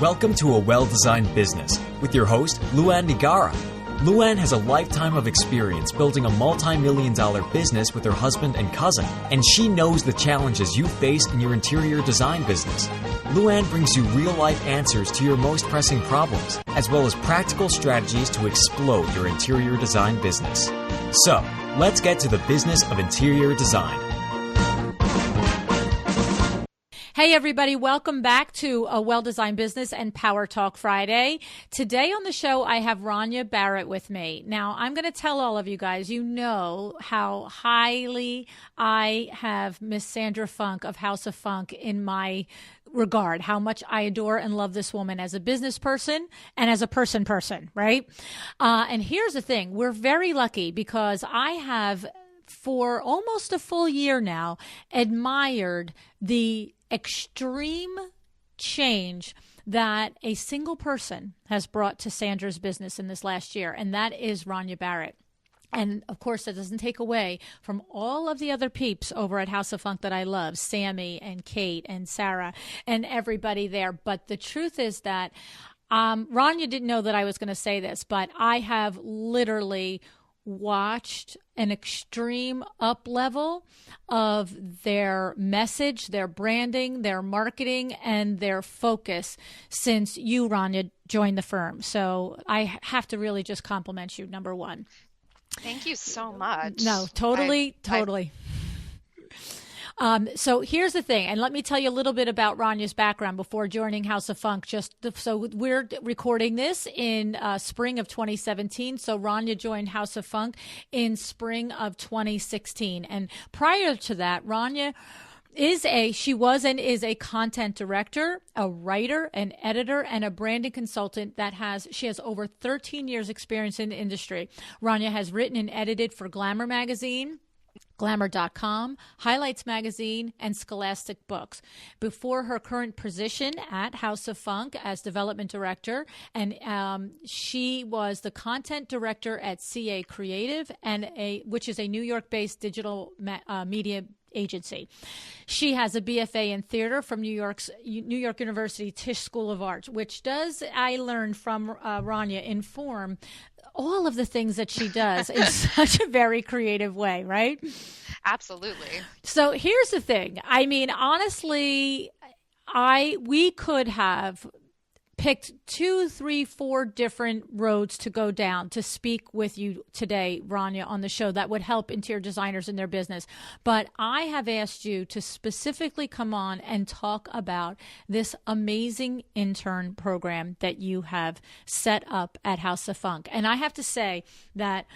Welcome to A Well-Designed Business with your host, LuAnn. LuAnn has a lifetime of experience building a multi-million-dollar business with her husband and cousin, and she knows the challenges you face in your interior design business. LuAnn brings you real-life answers to your most pressing problems, as well as practical strategies to explode your interior design business. So, let's get to the business of interior design. Hey everybody, welcome back to A Well-Designed Business and Power Talk Friday. Today on the show, I have Ranya Barrett with me. Now, I'm going to tell all of you guys, you know how highly I have Miss Sandra Funk of House of Funk in my regard, how much I adore and love this woman as a business person and as a person, right? And here's the thing, we're very lucky because I have, for almost a full year now, admired the extreme change that a single person has brought to Sandra's business in this last year, and that is Ranya Barrett. And of course, that doesn't take away from all of the other peeps over at House of Funk that I love, Sammy and Kate and Sarah and everybody there. But the truth is that Ranya didn't know that I was going to say this, but I have literally watched an extreme up level of their message, their branding, their marketing, and their focus since you, Ranya, joined the firm. So I have to really just compliment you, number one. Thank you so much. No, totally. So here's the thing, and let me tell you a little bit about Ranya's background before joining House of Funk. So we're recording this in spring of 2017. So Ranya joined House of Funk in spring of 2016. And prior to that, Ranya she was and is a content director, a writer, an editor, and a branding consultant she has over 13 years experience in the industry. Ranya has written and edited for Glamour Magazine, Glamour.com, Highlights Magazine, and Scholastic Books. Before her current position at House of Funk as development director, and she was the content director at CA Creative, which is a New York-based digital media agency. She has a B.FA in theater from New York University Tisch School of Arts, which I learned from Ranya, inform all of the things that she does in such a very creative way, right? Absolutely. So here's the thing. I mean, honestly, we could have picked 2, 3, 4 different roads to go down to speak with you today, Ranya, on the show that would help interior designers in their business. But I have asked you to specifically come on and talk about this amazing intern program that you have set up at House of Funk. And I have to say that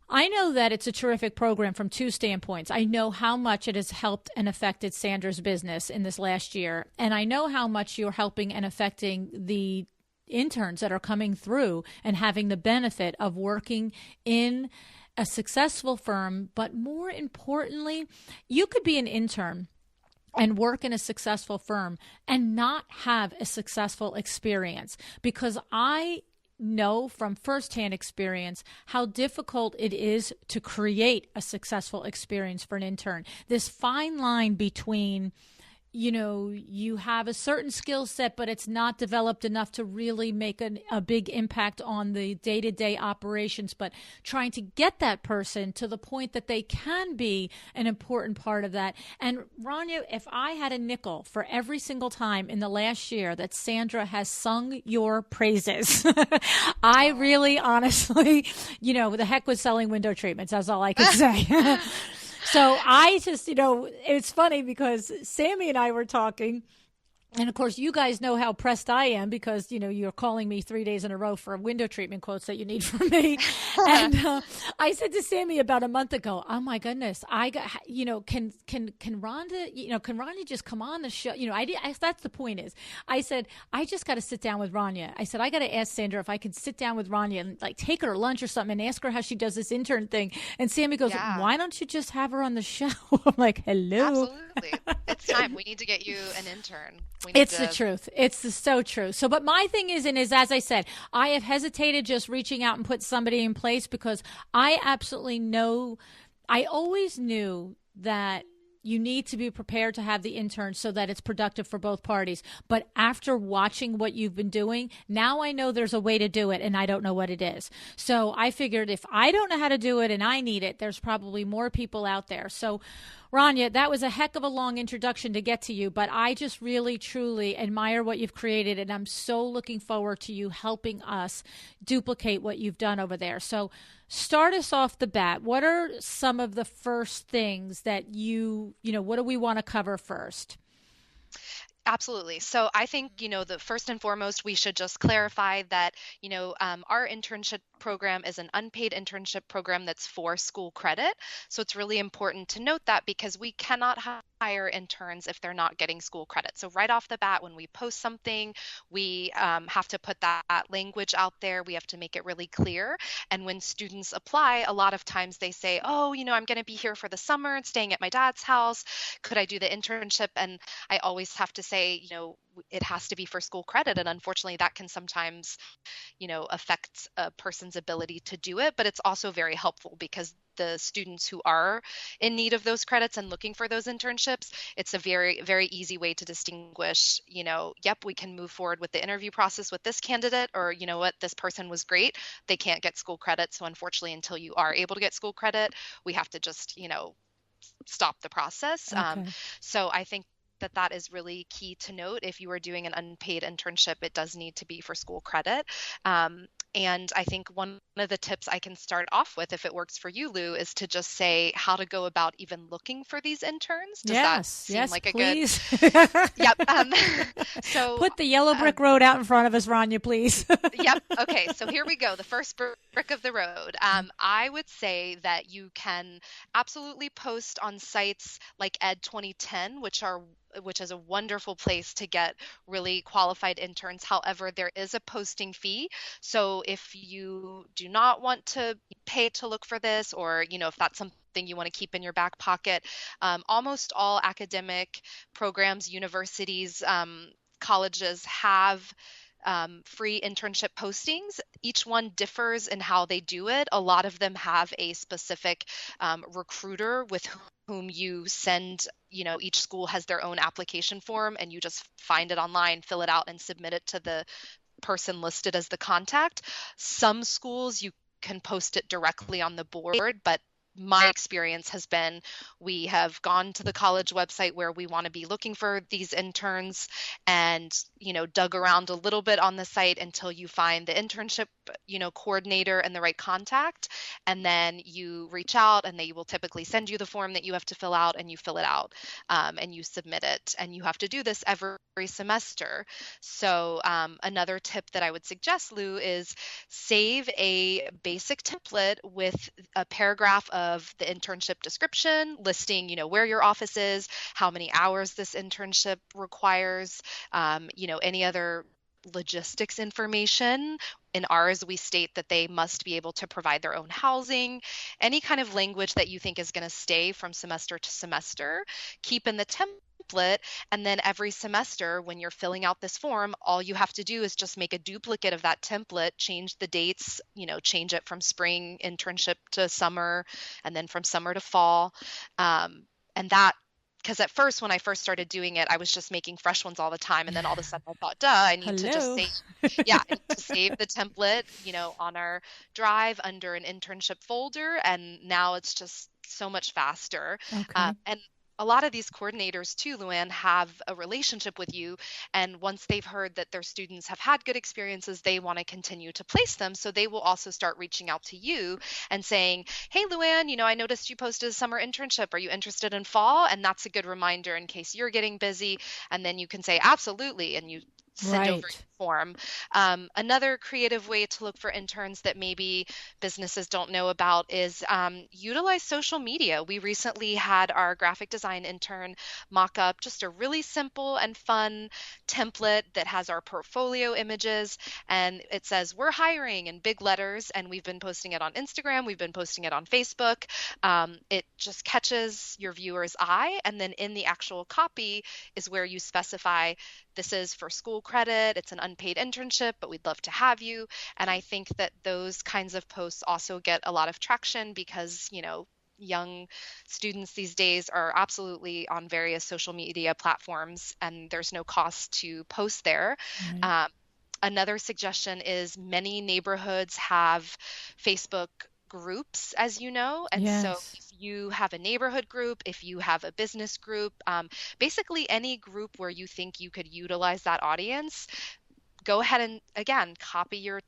I know that it's a terrific program from 2 standpoints. I know how much it has helped and affected Sandra's business in this last year. And I know how much you're helping and affecting the interns that are coming through and having the benefit of working in a successful firm. But more importantly, you could be an intern and work in a successful firm and not have a successful experience, because I know from firsthand experience how difficult it is to create a successful experience for an intern. This fine line between, you have a certain skill set, but it's not developed enough to really make a big impact on the day-to-day operations, but trying to get that person to the point that they can be an important part of that. And Ranya, if I had a nickel for every single time in the last year that Sandra has sung your praises, I really honestly, the heck with selling window treatments. That's all I can say. So I just, it's funny because Sammy and I were talking, and of course, you guys know how pressed I am because, you're calling me 3 days in a row for window treatment quotes that you need from me. And I said to Sammy about a month ago, oh my goodness, I got, can Rhonda, can Ranya just come on the show? That's the point is, I said, I just got to sit down with Ranya. I said, I got to ask Sandra if I can sit down with Ranya and take her to lunch or something and ask her how she does this intern thing. And Sammy goes, why don't you just have her on the show? I'm like, hello. Absolutely. It's time. We need to get you an intern. It's the truth. It's so true. So, but my thing is, as I said, I have hesitated just reaching out and put somebody in place because I absolutely know, I always knew that you need to be prepared to have the intern so that it's productive for both parties. But after watching what you've been doing, now I know there's a way to do it, and I don't know what it is. So I figured if I don't know how to do it and I need it, there's probably more people out there. So Ranya, that was a heck of a long introduction to get to you, but I just really, truly admire what you've created, and I'm so looking forward to you helping us duplicate what you've done over there. So start us off the bat. What are some of the first things that what do we want to cover first? Absolutely. So I think, the first and foremost, we should just clarify that, our internship program is an unpaid internship program that's for school credit. So it's really important to note that because we cannot hire interns if they're not getting school credit. So right off the bat, when we post something, we have to put that language out there. We have to make it really clear. And when students apply, a lot of times they say, oh, I'm going to be here for the summer, staying at my dad's house. Could I do the internship? And I always have to say, it has to be for school credit. And unfortunately, that can sometimes, affect a person's ability to do it. But it's also very helpful because the students who are in need of those credits and looking for those internships, it's a very, very easy way to distinguish, yep, we can move forward with the interview process with this candidate, or what, this person was great. They can't get school credit. So unfortunately, until you are able to get school credit, we have to just, stop the process. Okay. So I think that is really key to note. If you are doing an unpaid internship, it does need to be for school credit. And I think one of the tips I can start off with, if it works for you, Lou, is to just say how to go about even looking for these interns. Does that seem like please. a good? Yep. So put the yellow brick road out in front of us, Ranya, please. Yep. Okay. So here we go. The first brick of the road. I would say that you can absolutely post on sites like Ed 2010, which is a wonderful place to get really qualified interns. However, there is a posting fee. So if you do not want to pay to look for this, or, if that's something you want to keep in your back pocket, almost all academic programs, universities, colleges have free internship postings. Each one differs in how they do it. A lot of them have a specific recruiter with whom you send, each school has their own application form, and you just find it online, fill it out, and submit it to the person listed as the contact. Some schools you can post it directly on the board, but my experience has been we have gone to the college website where we want to be looking for these interns and, dug around a little bit on the site until you find the internship, coordinator and the right contact. And then you reach out and they will typically send you the form that you have to fill out, and you fill it out and you submit it. And you have to do this every semester. So another tip that I would suggest, Lou, is save a basic template with a paragraph of the internship description listing, where your office is, how many hours this internship requires, any other logistics information. In ours, we state that they must be able to provide their own housing, any kind of language that you think is going to stay from semester to semester. Keep in the template, and then every semester when you're filling out this form, all you have to do is just make a duplicate of that template, change the dates, change it from spring internship to summer, and then from summer to fall. And that, because at first, when I first started doing it, I was just making fresh ones all the time. And then all of a sudden I thought, I need to just save the template, on our drive under an internship folder. And now it's just so much faster. Okay. And a lot of these coordinators too, LuAnn, have a relationship with you. And once they've heard that their students have had good experiences, they want to continue to place them. So they will also start reaching out to you and saying, hey, LuAnn, I noticed you posted a summer internship. Are you interested in fall? And that's a good reminder in case you're getting busy. And then you can say, absolutely. And you send over your form. Another creative way to look for interns that maybe businesses don't know about is utilize social media. We recently had our graphic design intern mock up just a really simple and fun template that has our portfolio images, and it says we're hiring in big letters, and we've been posting it on Instagram, we've been posting it on Facebook. It just catches your viewer's eye, and then in the actual copy is where you specify this is for school credit, it's an unpaid internship, but we'd love to have you. And I think that those kinds of posts also get a lot of traction because, young students these days are absolutely on various social media platforms, and there's no cost to post there. Right. Another suggestion is many neighborhoods have Facebook groups, as you know. And so Yes. if you have a neighborhood group, if you have a business group, basically any group where you think you could utilize that audience, go ahead and again copy your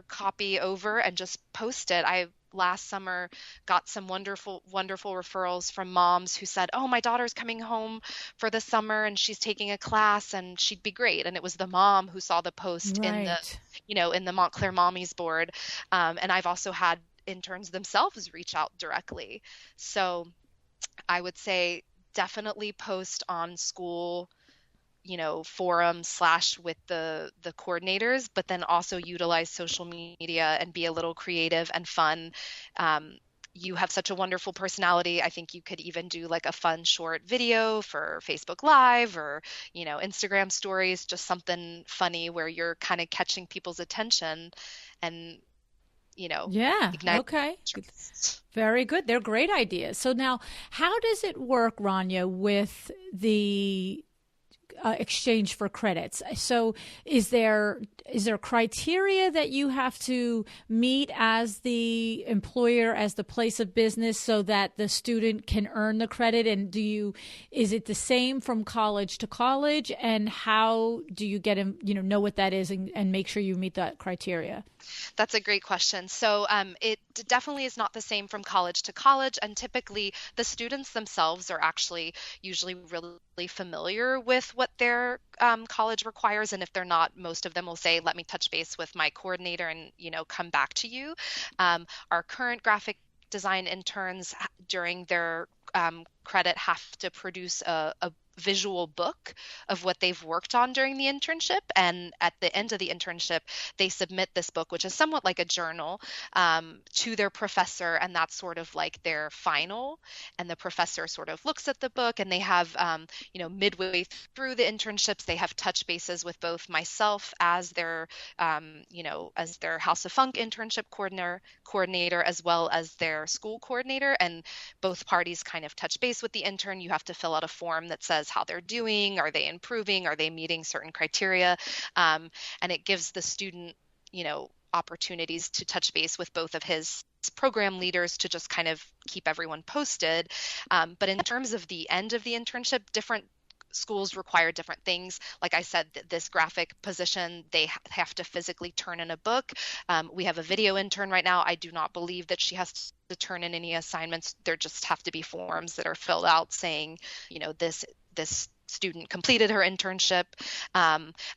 copy over and just post it. I last summer got some wonderful referrals from moms who said, "Oh, my daughter's coming home for the summer and she's taking a class and she'd be great." And it was the mom who saw the post in the Right. in the Montclair Mommies board. And I've also had interns themselves reach out directly. So I would say definitely post on school forum / with the coordinators, but then also utilize social media and be a little creative and fun. You have such a wonderful personality. I think you could even do like a fun short video for Facebook Live or, Instagram stories, just something funny where you're kind of catching people's attention and, Yeah. ignite. Okay. Very good. They're great ideas. So now, how does it work, Ranya, with the exchange for credits? So is there criteria that you have to meet as the employer, as the place of business, so that the student can earn the credit? And is it the same from college to college? And how do you get know what that is and make sure you meet that criteria? That's a great question. So it definitely is not the same from college to college, and typically the students themselves are actually usually really familiar with what their college requires, and if they're not, most of them will say, "Let me touch base with my coordinator and come back to you." Our current graphic design interns during their credit have to produce a visual book of what they've worked on during the internship, and at the end of the internship they submit this book, which is somewhat like a journal, to their professor, and that's sort of like their final. And the professor sort of looks at the book, and they have midway through the internships they have touch bases with both myself as their as their House of Funk internship coordinator as well as their school coordinator, and both parties kind of touch base with the intern. You have to fill out a form that says how they're doing, are they improving, are they meeting certain criteria, and it gives the student opportunities to touch base with both of his program leaders to just kind of keep everyone posted. But in terms of the end of the internship, different schools require different things. Like I said, this graphic position, they have to physically turn in a book. We have a video intern right now. I do not believe that she has to turn in any assignments. There just have to be forms that are filled out saying, this student completed her internship.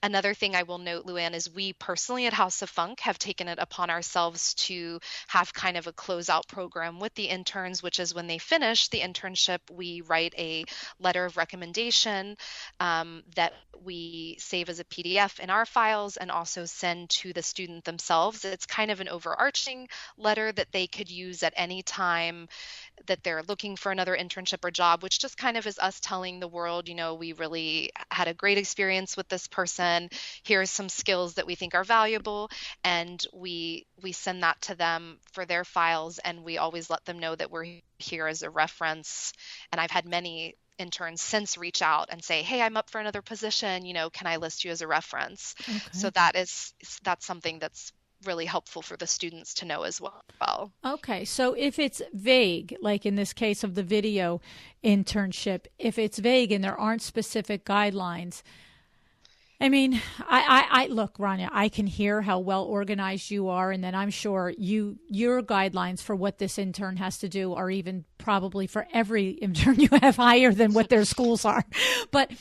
Another thing I will note, LuAnn, is we personally at House of Funk have taken it upon ourselves to have kind of a closeout program with the interns, which is when they finish the internship, we write a letter of recommendation that we save as a PDF in our files and also send to the student themselves. It's kind of an overarching letter that they could use at any time that they're looking for another internship or job, which just kind of is us telling the world, we really had a great experience with this person. Here's some skills that we think are valuable. And we send that to them for their files. And we always let them know that we're here as a reference. And I've had many interns since reach out and say, "Hey, I'm up for another position. Can I list you as a reference?" Okay. So that's something that's really helpful for the students to know as well. Okay, so if it's vague, like in this case of the video internship, if it's vague and there aren't specific guidelines, I mean, I look, Ranya, I can hear how well organized you are, and then I'm sure your guidelines for what this intern has to do are even probably for every intern you have higher than what their schools are. But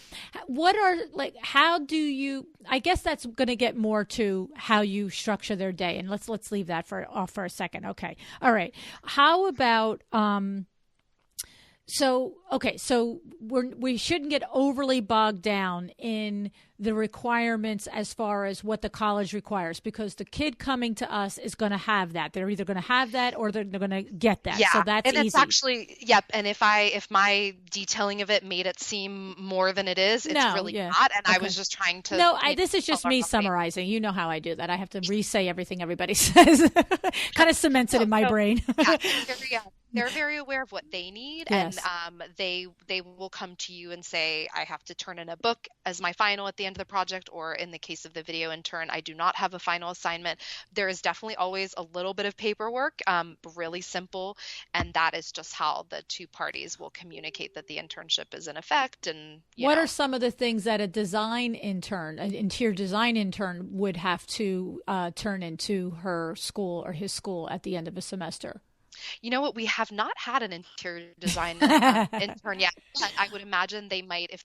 how do you? I guess that's going to get more to how you structure their day, and let's leave that off for a second. Okay, all right. How about So we shouldn't get overly bogged down in the requirements as far as what the college requires, because the kid coming to us is going to have that. They're either going to have that or they're going to get that. Yeah, so that's and easy. It's actually, yep. And if my detailing of it made it seem more than it is, it's really not. And okay. I was just trying to. No, this is just me summarizing. You know how I do that. I have to re-say everything everybody says. Kind of cements it in my brain. Yeah. they're very aware of what they need, Yes. and they will come to you and say, I have to turn in a book as my final at the end of the project, or in the case of the video intern, I do not have a final assignment. There is definitely always a little bit of paperwork, really simple, and that is just how the two parties will communicate that the internship is in effect. And what are some of the things that a design intern, an interior design intern, would have to turn into her school or his school at the end of a semester? You know what? We have not had an interior design intern yet, but I would imagine they might, if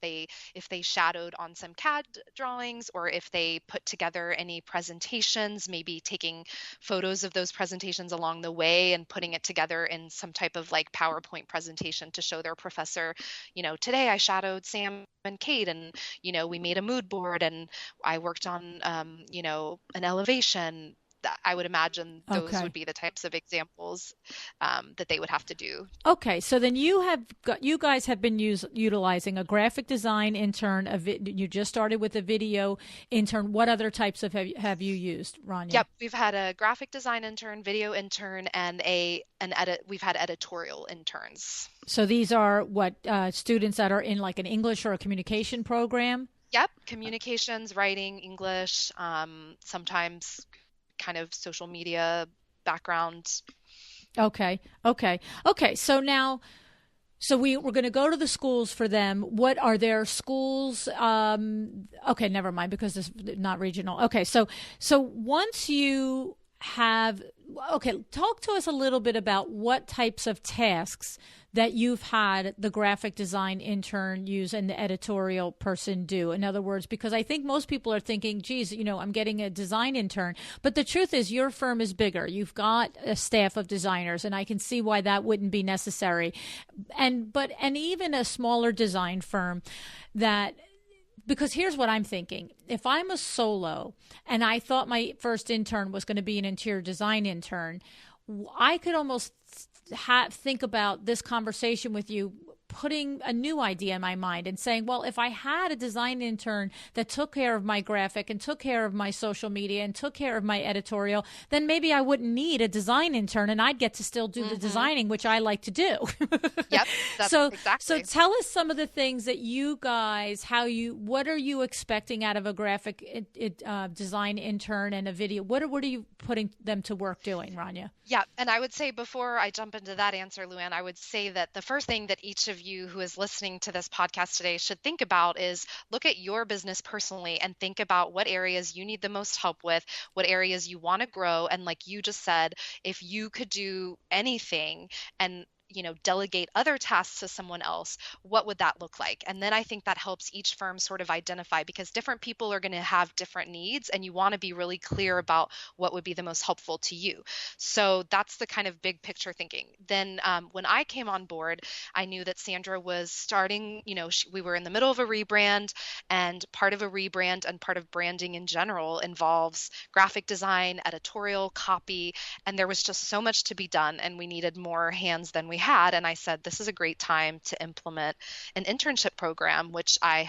they shadowed on some CAD drawings, or if they put together any presentations, maybe taking photos of those presentations along the way and putting it together in some type of like PowerPoint presentation to show their professor, today I shadowed Sam and Kate, and we made a mood board, and I worked on an elevation. I would imagine those would be the types of examples that they would have to do. Okay, so then you guys have been utilizing a graphic design intern. You just started with a video intern. What other types have you used, Ranya? Yep, we've had a graphic design intern, video intern, and we've had editorial interns. So these are what students that are in like an English or a communication program? Yep, communications, writing, English, sometimes kind of social media background. Okay. So now, we're going to go to the schools for them. What are their schools? Okay, never mind, because it's not regional. Okay, so once you have, talk to us a little bit about what types of tasks that you've had the graphic design intern use and the editorial person do. In other words, because I think most people are thinking, geez, I'm getting a design intern. But the truth is your firm is bigger. You've got a staff of designers, and I can see why that wouldn't be necessary. And even a smaller design firm because here's what I'm thinking. If I'm a solo and I thought my first intern was going to be an interior design intern, I could almost think about this conversation with you putting a new idea in my mind and saying, well, if I had a design intern that took care of my graphic and took care of my social media and took care of my editorial, then maybe I wouldn't need a design intern and I'd get to still do the designing, which I like to do. Yep. Exactly. So tell us some of the things that you guys, what are you expecting out of a graphic design intern and a video? What are you putting them to work doing, Ranya? Yeah. And I would say, before I jump into that answer, LuAnn, I would say that the first thing that each of you who is listening to this podcast today should think about is look at your business personally and think about what areas you need the most help with, what areas you want to grow. And like you just said, if you could do anything and delegate other tasks to someone else, what would that look like? And then I think that helps each firm sort of identify, because different people are going to have different needs, and you want to be really clear about what would be the most helpful to you. So that's the kind of big picture thinking. Then when I came on board, I knew that Sandra was starting, we were in the middle of a rebrand, and part of a rebrand and part of branding in general involves graphic design, editorial, copy, and there was just so much to be done, and we needed more hands than we had. And I said, this is a great time to implement an internship program, which I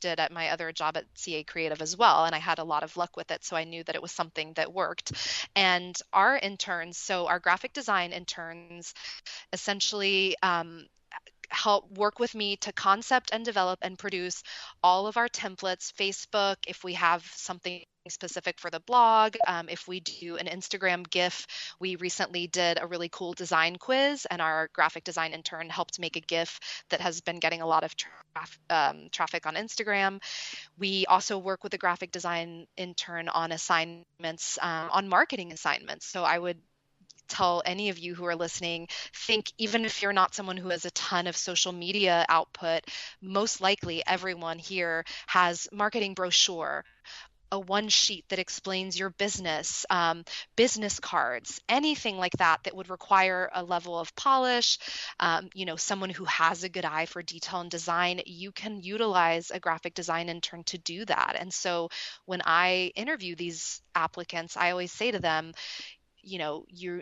did at my other job at CA Creative as well. And I had a lot of luck with it. So I knew that it was something that worked. And our interns, so our graphic design interns, essentially help work with me to concept and develop and produce all of our templates, Facebook, if we have something specific for the blog, if we do an Instagram GIF. We recently did a really cool design quiz, and our graphic design intern helped make a GIF that has been getting a lot of traffic on Instagram. We also work with a graphic design intern on assignments, on marketing assignments. So I would tell any of you who are listening, think, even if you're not someone who has a ton of social media output, most likely everyone here has marketing brochure, a one sheet that explains your business, business cards, anything like that would require a level of polish, someone who has a good eye for detail and design. You can utilize a graphic design intern to do that. And so when I interview these applicants, I always say to them, you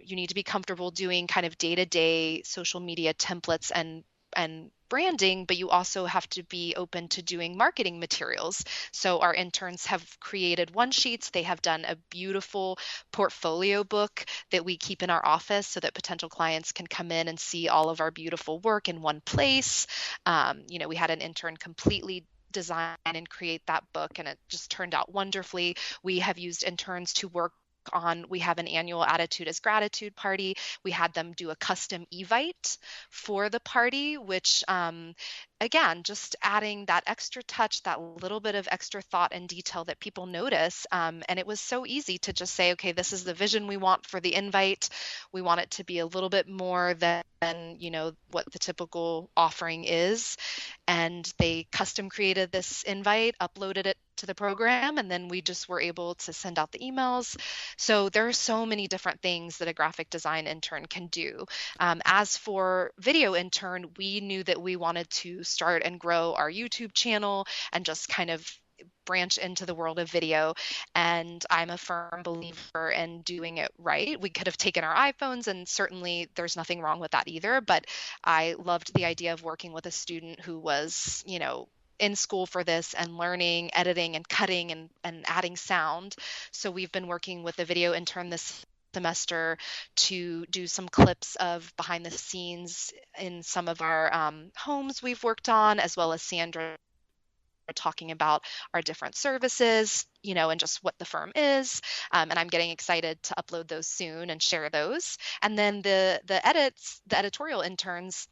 need to be comfortable doing kind of day-to-day social media templates and branding, but you also have to be open to doing marketing materials. So our interns have created one sheets. They have done a beautiful portfolio book that we keep in our office so that potential clients can come in and see all of our beautiful work in one place. We had an intern completely design and create that book, and it just turned out wonderfully. We have used interns to work on, we have an annual Attitude is Gratitude party. We had them do a custom Evite for the party, which again, just adding that extra touch, that little bit of extra thought and detail that people notice. And it was so easy to just say, okay, this is the vision we want for the invite. We want it to be a little bit more than what the typical offering is. And they custom created this invite, uploaded it to the program, and then we just were able to send out the emails. So there are so many different things that a graphic design intern can do. As for video intern, we knew that we wanted to start and grow our YouTube channel and just kind of branch into the world of video. And I'm a firm believer in doing it right. We could have taken our iPhones, and certainly there's nothing wrong with that either. But I loved the idea of working with a student who was, in school for this and learning editing and cutting and adding sound. So we've been working with a video intern this semester to do some clips of behind the scenes in some of our homes we've worked on, as well as Sandra talking about our different services, and just what the firm is. And I'm getting excited to upload those soon and share those. And then the editorial interns,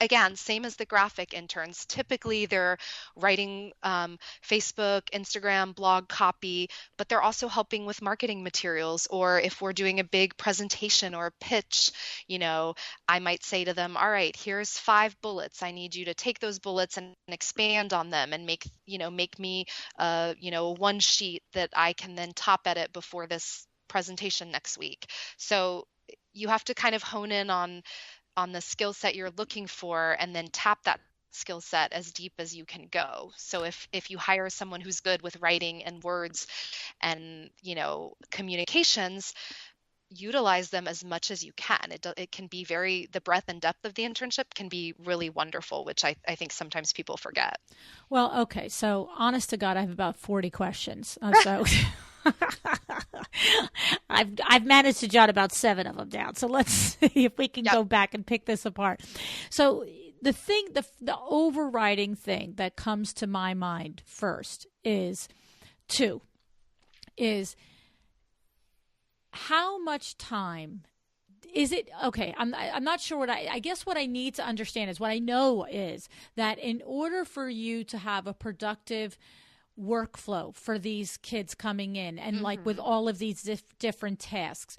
again, same as the graphic interns. Typically, they're writing Facebook, Instagram, blog copy, but they're also helping with marketing materials. Or if we're doing a big presentation or a pitch, I might say to them, all right, here's 5 bullets. I need you to take those bullets and expand on them and make me one sheet that I can then top edit before this presentation next week. So you have to kind of hone in on the skill set you're looking for, and then tap that skill set as deep as you can go. So if you hire someone who's good with writing and words and, communications, utilize them as much as you can. It can be the breadth and depth of the internship can be really wonderful, which I think sometimes people forget. Well, okay. So honest to God, I have about 40 questions. So I've managed to jot about 7 of them down. So let's see if we can go back and pick this apart. So the overriding thing that comes to my mind first is how much time is it? Okay, I'm not sure what I guess what I need to understand is, what I know is that in order for you to have a productive workflow for these kids coming in, and like with all of these different tasks,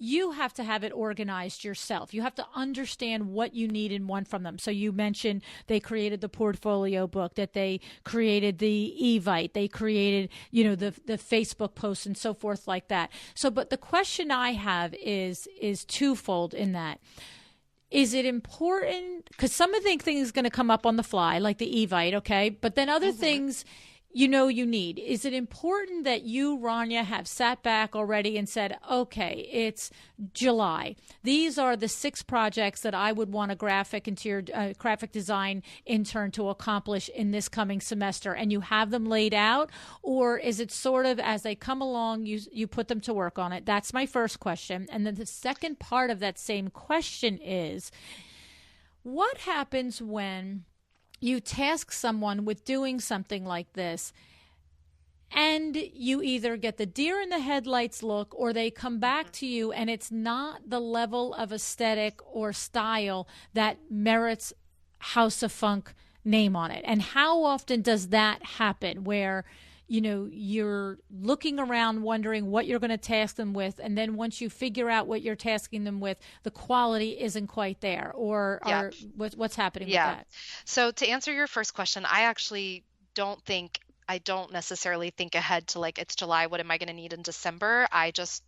you have to have it organized yourself. You have to understand what you need and want from them. So you mentioned they created the portfolio book, that they created the Evite, they created, the Facebook posts and so forth like that. So, but the question I have is twofold in that. Is it important? Because some of the things is going to come up on the fly, like the Evite, okay? But then other things you need. Is it important that you, Ranya, have sat back already and said, okay, it's July. These are the 6 projects that I would want a graphic design intern to accomplish in this coming semester, and you have them laid out? Or is it sort of as they come along, you put them to work on it? That's my first question. And then the second part of that same question is, what happens when you task someone with doing something like this, and you either get the deer in the headlights look, or they come back to you and it's not the level of aesthetic or style that merits House of Funk name on it? And how often does that happen, where you're looking around wondering what you're going to task them with, and then once you figure out what you're tasking them with, the quality isn't quite there, or what's happening with that? So to answer your first question, I don't necessarily think ahead to, like, it's July, what am I going to need in December? I just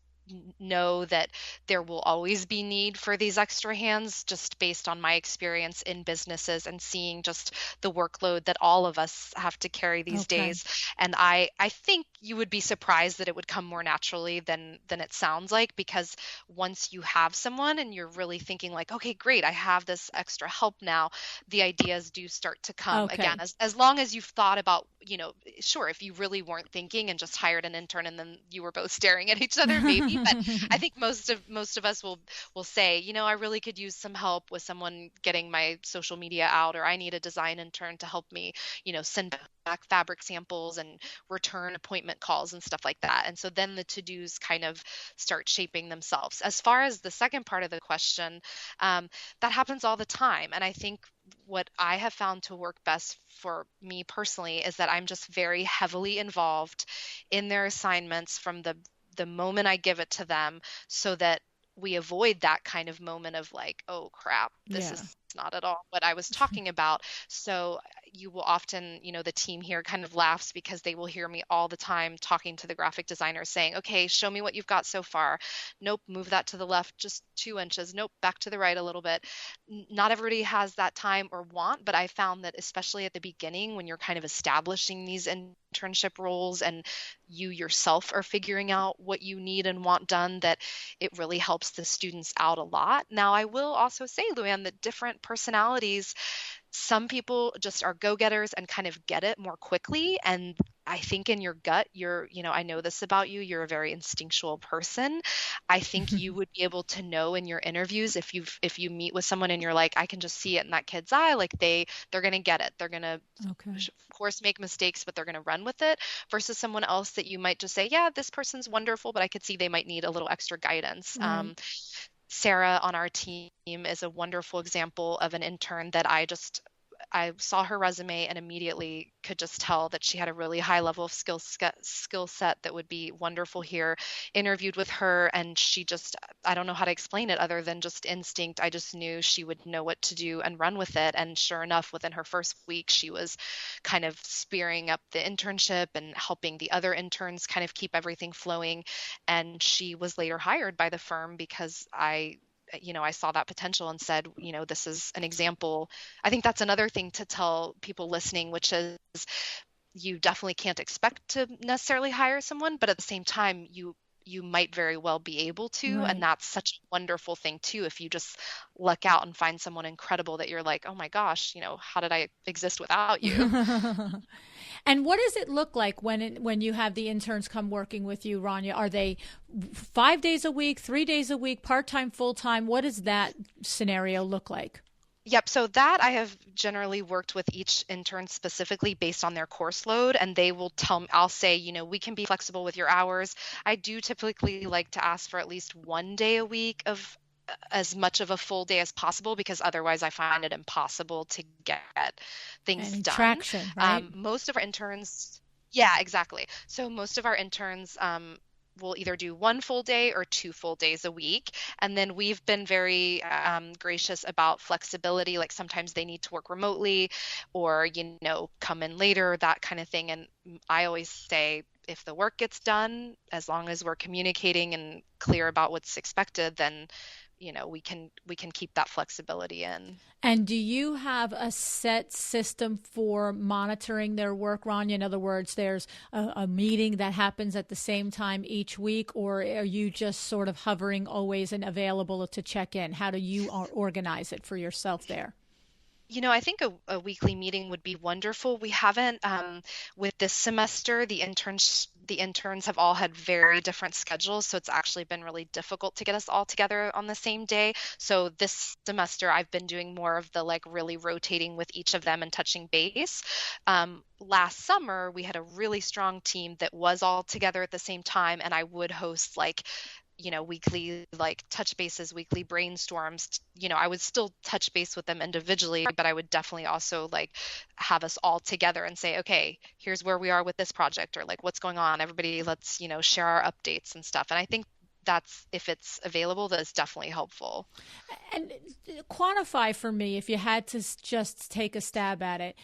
know that there will always be need for these extra hands, just based on my experience in businesses and seeing just the workload that all of us have to carry these days. And I think you would be surprised that it would come more naturally than it sounds like, because once you have someone and you're really thinking like, okay, great, I have this extra help now, the ideas do start to come. Again, as long as you've thought about, sure, if you really weren't thinking and just hired an intern and then you were both staring at each other, maybe. But I think most of us will say, I really could use some help with someone getting my social media out, or I need a design intern to help me, send back fabric samples and return appointment calls and stuff like that. And so then the to-dos kind of start shaping themselves. As far as the second part of the question, that happens all the time. And I think what I have found to work best for me personally is that I'm just very heavily involved in their assignments from the moment I give it to them, so that we avoid that kind of moment of like, oh crap, this is not at all what I was talking about. So you will often, the team here kind of laughs because they will hear me all the time talking to the graphic designer saying, okay, show me what you've got so far. Nope, move that to the left just 2 inches. Nope, back to the right a little bit. Not everybody has that time or want, but I found that especially at the beginning, when you're kind of establishing these internship roles and you yourself are figuring out what you need and want done, that it really helps the students out a lot. Now, I will also say, LuAnn, that different personalities, some people just are go-getters and kind of get it more quickly. And I think in your gut, I know this about you, you're a very instinctual person. I think you would be able to know in your interviews, if you meet with someone and you're like, I can just see it in that kid's eye, like they're going to get it. They're going to, of course, make mistakes, but they're going to run with it, versus someone else that you might just say, yeah, this person's wonderful, but I could see they might need a little extra guidance. Right. Sarah on our team is a wonderful example of an intern that I saw her resume and immediately could just tell that she had a really high level of skill set that would be wonderful here. Interviewed with her, and she just, I don't know how to explain it other than just instinct. I just knew she would know what to do and run with it. And sure enough, within her first week, she was kind of spearing up the internship and helping the other interns kind of keep everything flowing. And she was later hired by the firm because I saw that potential and said, this is an example. I think that's another thing to tell people listening, which is you definitely can't expect to necessarily hire someone, but at the same time, you might very well be able to. Right. And that's such a wonderful thing too. If you just luck out and find someone incredible that you're like, oh my gosh, how did I exist without you? And what does it look like when you have the interns come working with you, Ranya? Are they 5 days a week, 3 days a week, part-time, full-time? What does that scenario look like? Yep. So that I have generally worked with each intern specifically based on their course load, and they will tell me, I'll say, we can be flexible with your hours. I do typically like to ask for at least 1 day a week of as much of a full day as possible, because otherwise I find it impossible to get things done. Traction, right? Most of our interns, yeah, exactly. So most of our interns will either do 1 full day or 2 full days a week. And then we've been very gracious about flexibility. Like sometimes they need to work remotely or, come in later, that kind of thing. And I always say, if the work gets done, as long as we're communicating and clear about what's expected, then we can keep that flexibility in. And do you have a set system for monitoring their work, Ranya? In other words, there's a meeting that happens at the same time each week, or are you just sort of hovering always and available to check in? How do you organize it for yourself there? I think a weekly meeting would be wonderful. We haven't, with this semester, the interns have all had very different schedules, so it's actually been really difficult to get us all together on the same day. So this semester, I've been doing more of the really rotating with each of them and touching base. Last summer, we had a really strong team that was all together at the same time, and I would host weekly touch bases, weekly brainstorms. I would still touch base with them individually, but I would definitely also have us all together and say, okay, here's where we are with this project, or what's going on. Everybody, let's, share our updates and stuff. And I think that's, if it's available, that's definitely helpful. And quantify for me, if you had to just take a stab at it,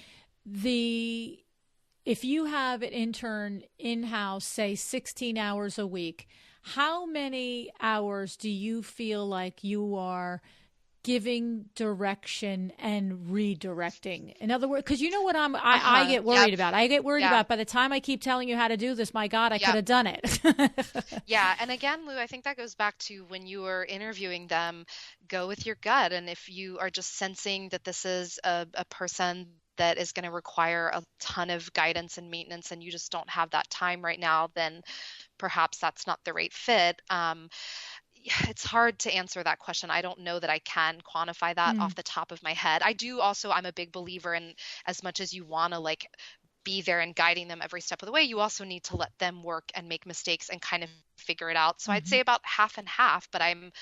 if you have an intern in-house, say 16 hours a week, how many hours do you feel like you are giving direction and redirecting? In other words, because you know what I get worried about. I get worried about by the time I keep telling you how to do this, my God, I could have done it. Yeah. And again, Lou, I think that goes back to when you are interviewing them, go with your gut. And if you are just sensing that this is a person that is going to require a ton of guidance and maintenance and you just don't have that time right now, then perhaps that's not the right fit. It's hard to answer that question. I don't know that I can quantify that off the top of my head. I'm a big believer in, as much as you want to like be there and guiding them every step of the way, you also need to let them work and make mistakes and kind of figure it out. So I'd say about half and half, but I'm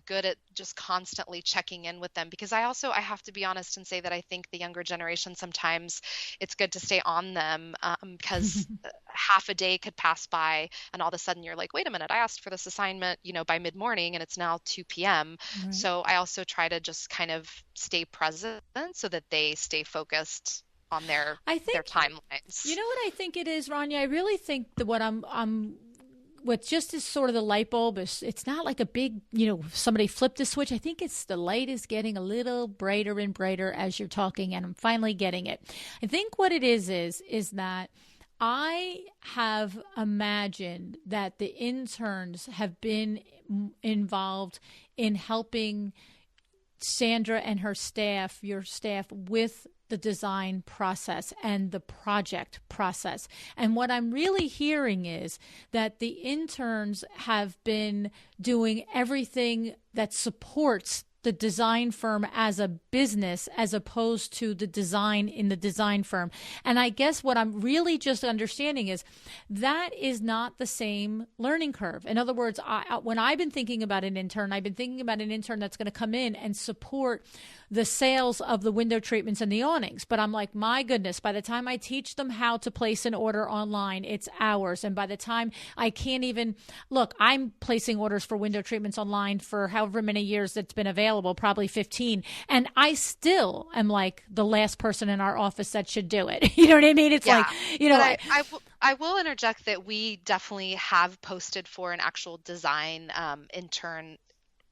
good at just constantly checking in with them, because I have to be honest and say that I think the younger generation, sometimes it's good to stay on them, because half a day could pass by and all of a sudden you're like, wait a minute, I asked for this assignment, by mid-morning and it's now 2 p.m. Right. So I also try to just kind of stay present so that they stay focused on their timelines. You know what I think it is, Ranya? I really think that what just is sort of the light bulb is, it's not like a big, somebody flipped a switch. I think it's the light is getting a little brighter and brighter as you're talking, and I'm finally getting it. I think what it is that I have imagined that the interns have been involved in helping Sandra and her staff, your staff, with the design process and the project process. And what I'm really hearing is that the interns have been doing everything that supports the design firm as a business, as opposed to the design in the design firm. And I guess what I'm really just understanding is that is not the same learning curve. In other words, when I've been thinking about an intern, I've been thinking about an intern that's going to come in and support the sales of the window treatments and the awnings. But I'm like, my goodness, by the time I teach them how to place an order online, it's hours. And by the time I can't even look, I'm placing orders for window treatments online for however many years it's been available, probably 15. And I still am like the last person in our office that should do it. You know what I mean? It's like, I will interject that we definitely have posted for an actual design intern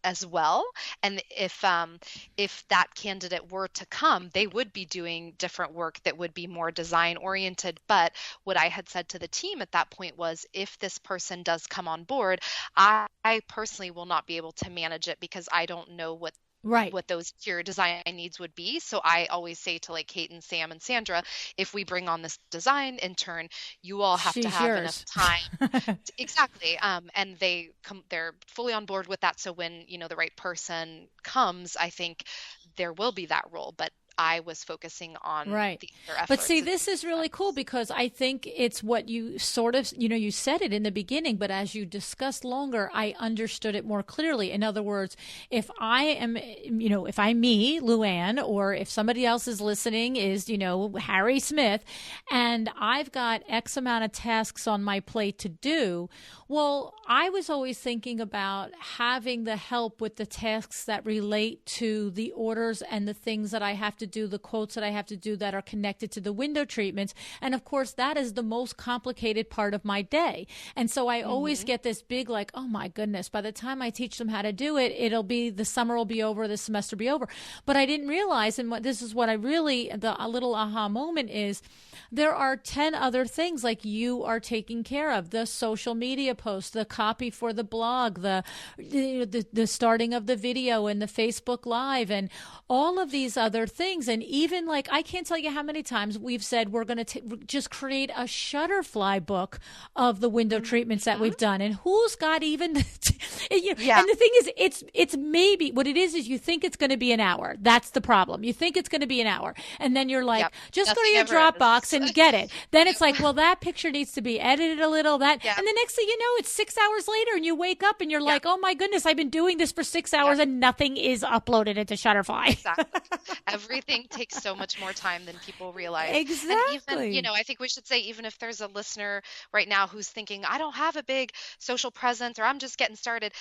as well. And if that candidate were to come, they would be doing different work that would be more design oriented. But what I had said to the team at that point was, if this person does come on board, I personally will not be able to manage it, because I don't know what those pure design needs would be. So I always say to like Kate and Sam and Sandra, if we bring on this design intern, you all have to have enough time. Exactly. And they're fully on board with that. So when, the right person comes, I think there will be that role. But I was focusing on the other efforts. But see, this is really cool, because I think it's what you sort of, you said it in the beginning, but as you discussed longer, I understood it more clearly. In other words, if I am, if I'm me, LuAnn, or if somebody else is listening is, Harry Smith, and I've got X amount of tasks on my plate to do, well, I was always thinking about having the help with the tasks that relate to the orders and the things that I have to do, the quotes that I have to do that are connected to the window treatments. And of course, that is the most complicated part of my day. And so I always get this big, like, oh my goodness, by the time I teach them how to do it, the summer will be over, the semester will be over. But I didn't realize, and this is what a little aha moment is, there are 10 other things like you are taking care of: the social media posts, the copy for the blog, the starting of the video and the Facebook Live, and all of these other things. And even like, I can't tell you how many times we've said we're going to just create a Shutterfly book of the window treatments that we've done. And who's got even, and the thing is, it's maybe, what it is you think it's going to be an hour. That's the problem. You think it's going to be an hour. And then you're like, just go to your Dropbox and get it. Then it's like, well, that picture needs to be edited a little, and the next thing you know, it's 6 hours later and you wake up and you're like, oh my goodness, I've been doing this for 6 hours and nothing is uploaded into Shutterfly. Exactly. everything takes so much more time than people realize. Exactly. And even, I think we should say, even if there's a listener right now who's thinking, I don't have a big social presence, or I'm just getting started,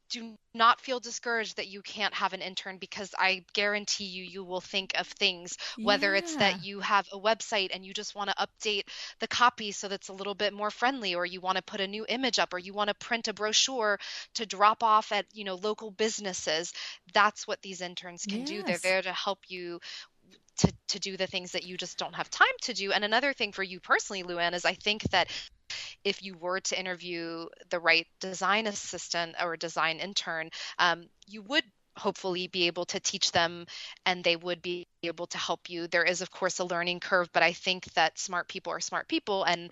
do not feel discouraged that you can't have an intern, because I guarantee you will think of things, whether it's that you have a website and you just want to update the copy so that's a little bit more friendly, or you want to put a new image up, or you want to print a brochure to drop off at, local businesses. That's what these interns can do. They're there to help you to do the things that you just don't have time to do. And another thing for you personally, LuAnn, is I think that if you were to interview the right design assistant or design intern, you would hopefully be able to teach them, and they would be able to help you. There is, of course, a learning curve, but I think that smart people are smart people. And,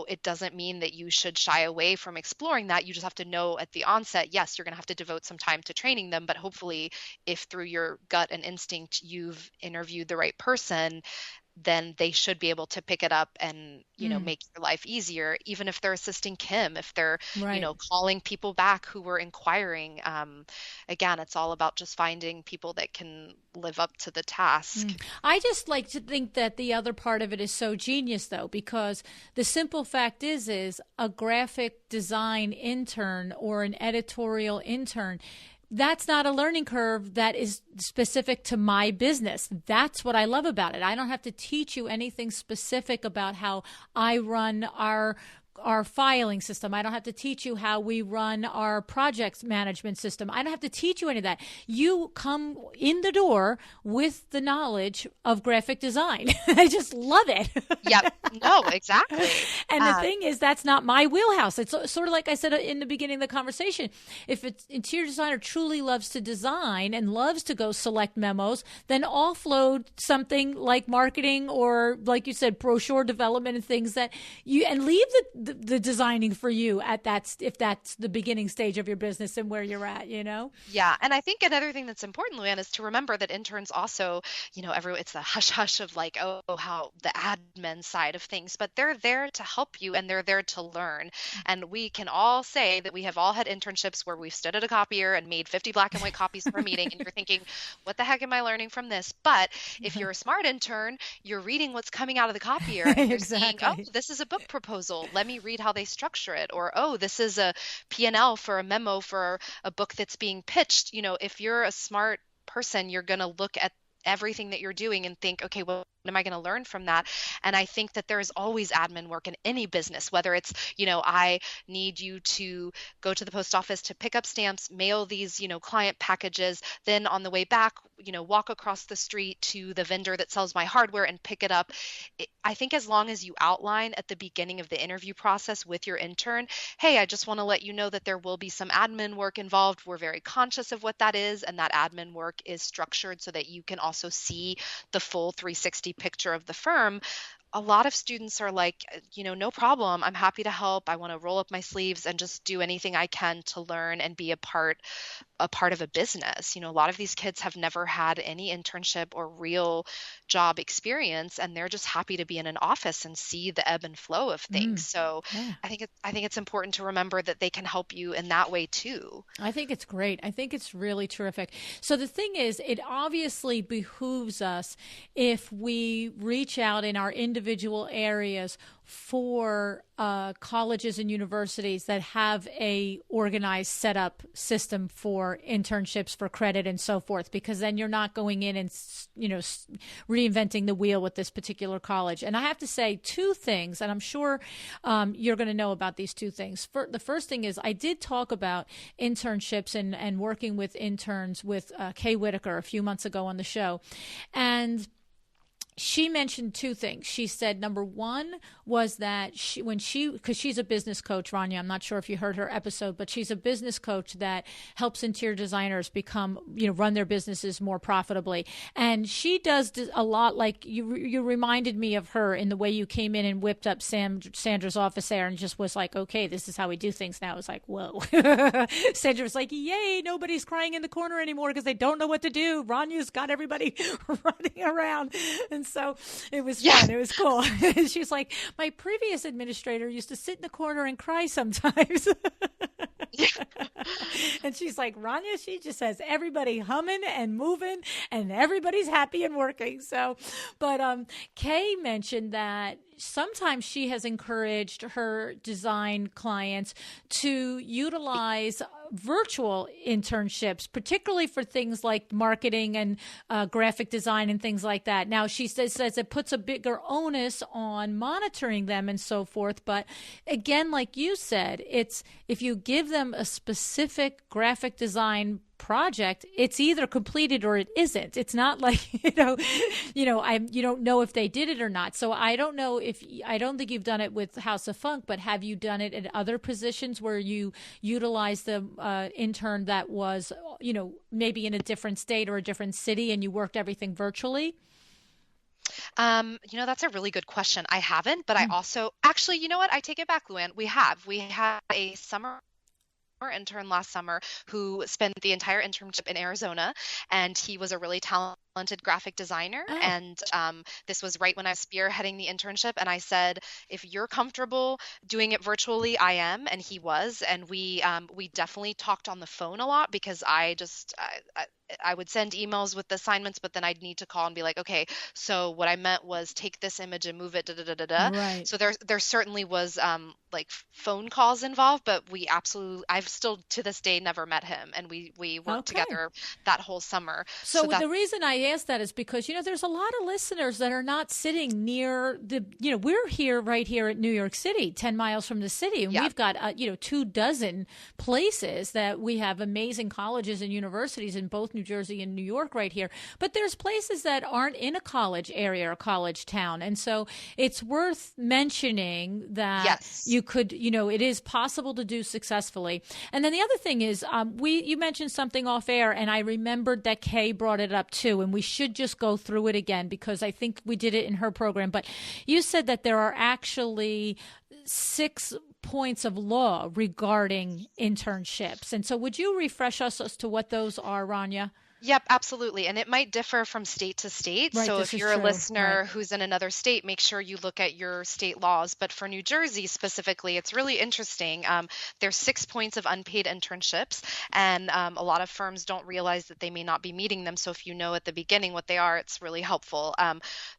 it doesn't mean that you should shy away from exploring that. You just have to know at the onset, yes, you're going to have to devote some time to training them. But hopefully, if through your gut and instinct, you've interviewed the right person, then they should be able to pick it up and, make your life easier, even if they're assisting Kim, if they're, calling people back who were inquiring. Again, it's all about just finding people that can live up to the task. I just like to think that the other part of it is so genius, though, because the simple fact is a graphic design intern or an editorial intern, that's not a learning curve that is specific to my business. That's what I love about it. I don't have to teach you anything specific about how I run our filing system. I don't have to teach you how we run our projects management system. I don't have to teach you any of that. You come in the door with the knowledge of graphic design. I just love it. Yeah, no, exactly. And the thing is, that's not my wheelhouse. It's sort of like I said in the beginning of the conversation. If an interior designer truly loves to design and loves to go select memos, then offload something like marketing or, like you said, brochure development and things that and leave the designing for you at that, if that's the beginning stage of your business and where you're at, Yeah. And I think another thing that's important, LuAnn, is to remember that interns also, it's a hush hush of like, how the admin side of things, but they're there to help you and they're there to learn. And we can all say that we have all had internships where we've stood at a copier and made 50 black and white copies for a meeting, and you're thinking, what the heck am I learning from this? But if you're a smart intern, you're reading what's coming out of the copier and you're Exactly. seeing, this is a book proposal. Let me read how they structure it. Or, this is a P&L for a memo for a book that's being pitched. If you're a smart person, you're going to look at everything that you're doing and think, okay, well, what am I going to learn from that? And I think that there's always admin work in any business, whether it's, I need you to go to the post office to pick up stamps, mail these, client packages, then on the way back, walk across the street to the vendor that sells my hardware and pick it up. I think as long as you outline at the beginning of the interview process with your intern, hey, I just want to let you know that there will be some admin work involved. We're very conscious of what that is. And that admin work is structured so that you can also see the full 360 picture of the firm. A lot of students are like, no problem. I'm happy to help. I want to roll up my sleeves and just do anything I can to learn and be a part of a business. A lot of these kids have never had any internship or real job experience, and they're just happy to be in an office and see the ebb and flow of things. So yeah. I think it's important to remember that they can help you in that way too. I think it's great. I think it's really terrific. So the thing is, it obviously behooves us if we reach out in our individual areas for colleges and universities that have a organized setup system for internships for credit and so forth, because then you're not going in and, reinventing the wheel with this particular college. And I have to say two things, and I'm sure you're going to know about these two things. The first thing is I did talk about internships and working with interns with Kay Whitaker a few months ago on the show. And she mentioned two things. She said, number one was that because she's a business coach, Ranya, I'm not sure if you heard her episode, but she's a business coach that helps interior designers run their businesses more profitably. And she does a lot like you reminded me of her in the way you came in and whipped up Sandra's office there and just was like, okay, this is how we do things now. It was like, whoa. Sandra was like, yay, nobody's crying in the corner anymore because they don't know what to do. Ranya's got everybody running around. And so it was fun. It was cool. She's like, my previous administrator used to sit in the corner and cry sometimes. And she's like, Ranya, she just has everybody humming and moving and everybody's happy and working. So, but Kay mentioned that sometimes she has encouraged her design clients to utilize virtual internships, particularly for things like marketing and graphic design and things like that. Now, she says it puts a bigger onus on monitoring them and so forth. But again, like you said, it's if you give them a specific graphic design project, it's either completed or it isn't. It's not like, you don't know if they did it or not. So I don't think you've done it with House of Funk, but have you done it in other positions where you utilize the intern that was, maybe in a different state or a different city and you worked everything virtually? That's a really good question. I haven't, but I also actually, you know what? I take it back, LuAnn. We had a summer intern last summer who spent the entire internship in Arizona, and he was a really talented graphic designer. Oh. And this was right when I was spearheading the internship, and I said, if you're comfortable doing it virtually, I am. And he was, and we definitely talked on the phone a lot because I would send emails with the assignments, but then I'd need to call and be like, okay, so what I meant was take this image and move it, da da da da da. Right. So there certainly was like phone calls involved, but I've still to this day never met him, and we worked together that whole summer. So the reason I ask that is because there's a lot of listeners that are not sitting near we're right here at New York City, 10 miles from the city, and we've got 24 places that we have amazing colleges and universities in both New Jersey and New York right here. But there's places that aren't in a college area or college town. And so it's worth mentioning that you could, it is possible to do successfully. And then the other thing is you mentioned something off air, and I remembered that Kay brought it up too, and we should just go through it again because I think we did it in her program. But you said that there are actually 6 points of law regarding internships. And so would you refresh us as to what those are, Ranya? Yep, absolutely. And it might differ from state to state. Right, so if you're a listener right. who's in another state, make sure you look at your state laws. But for New Jersey specifically, it's really interesting. There's 6 points of unpaid internships, and a lot of firms don't realize that they may not be meeting them. So if you know at the beginning what they are, it's really helpful.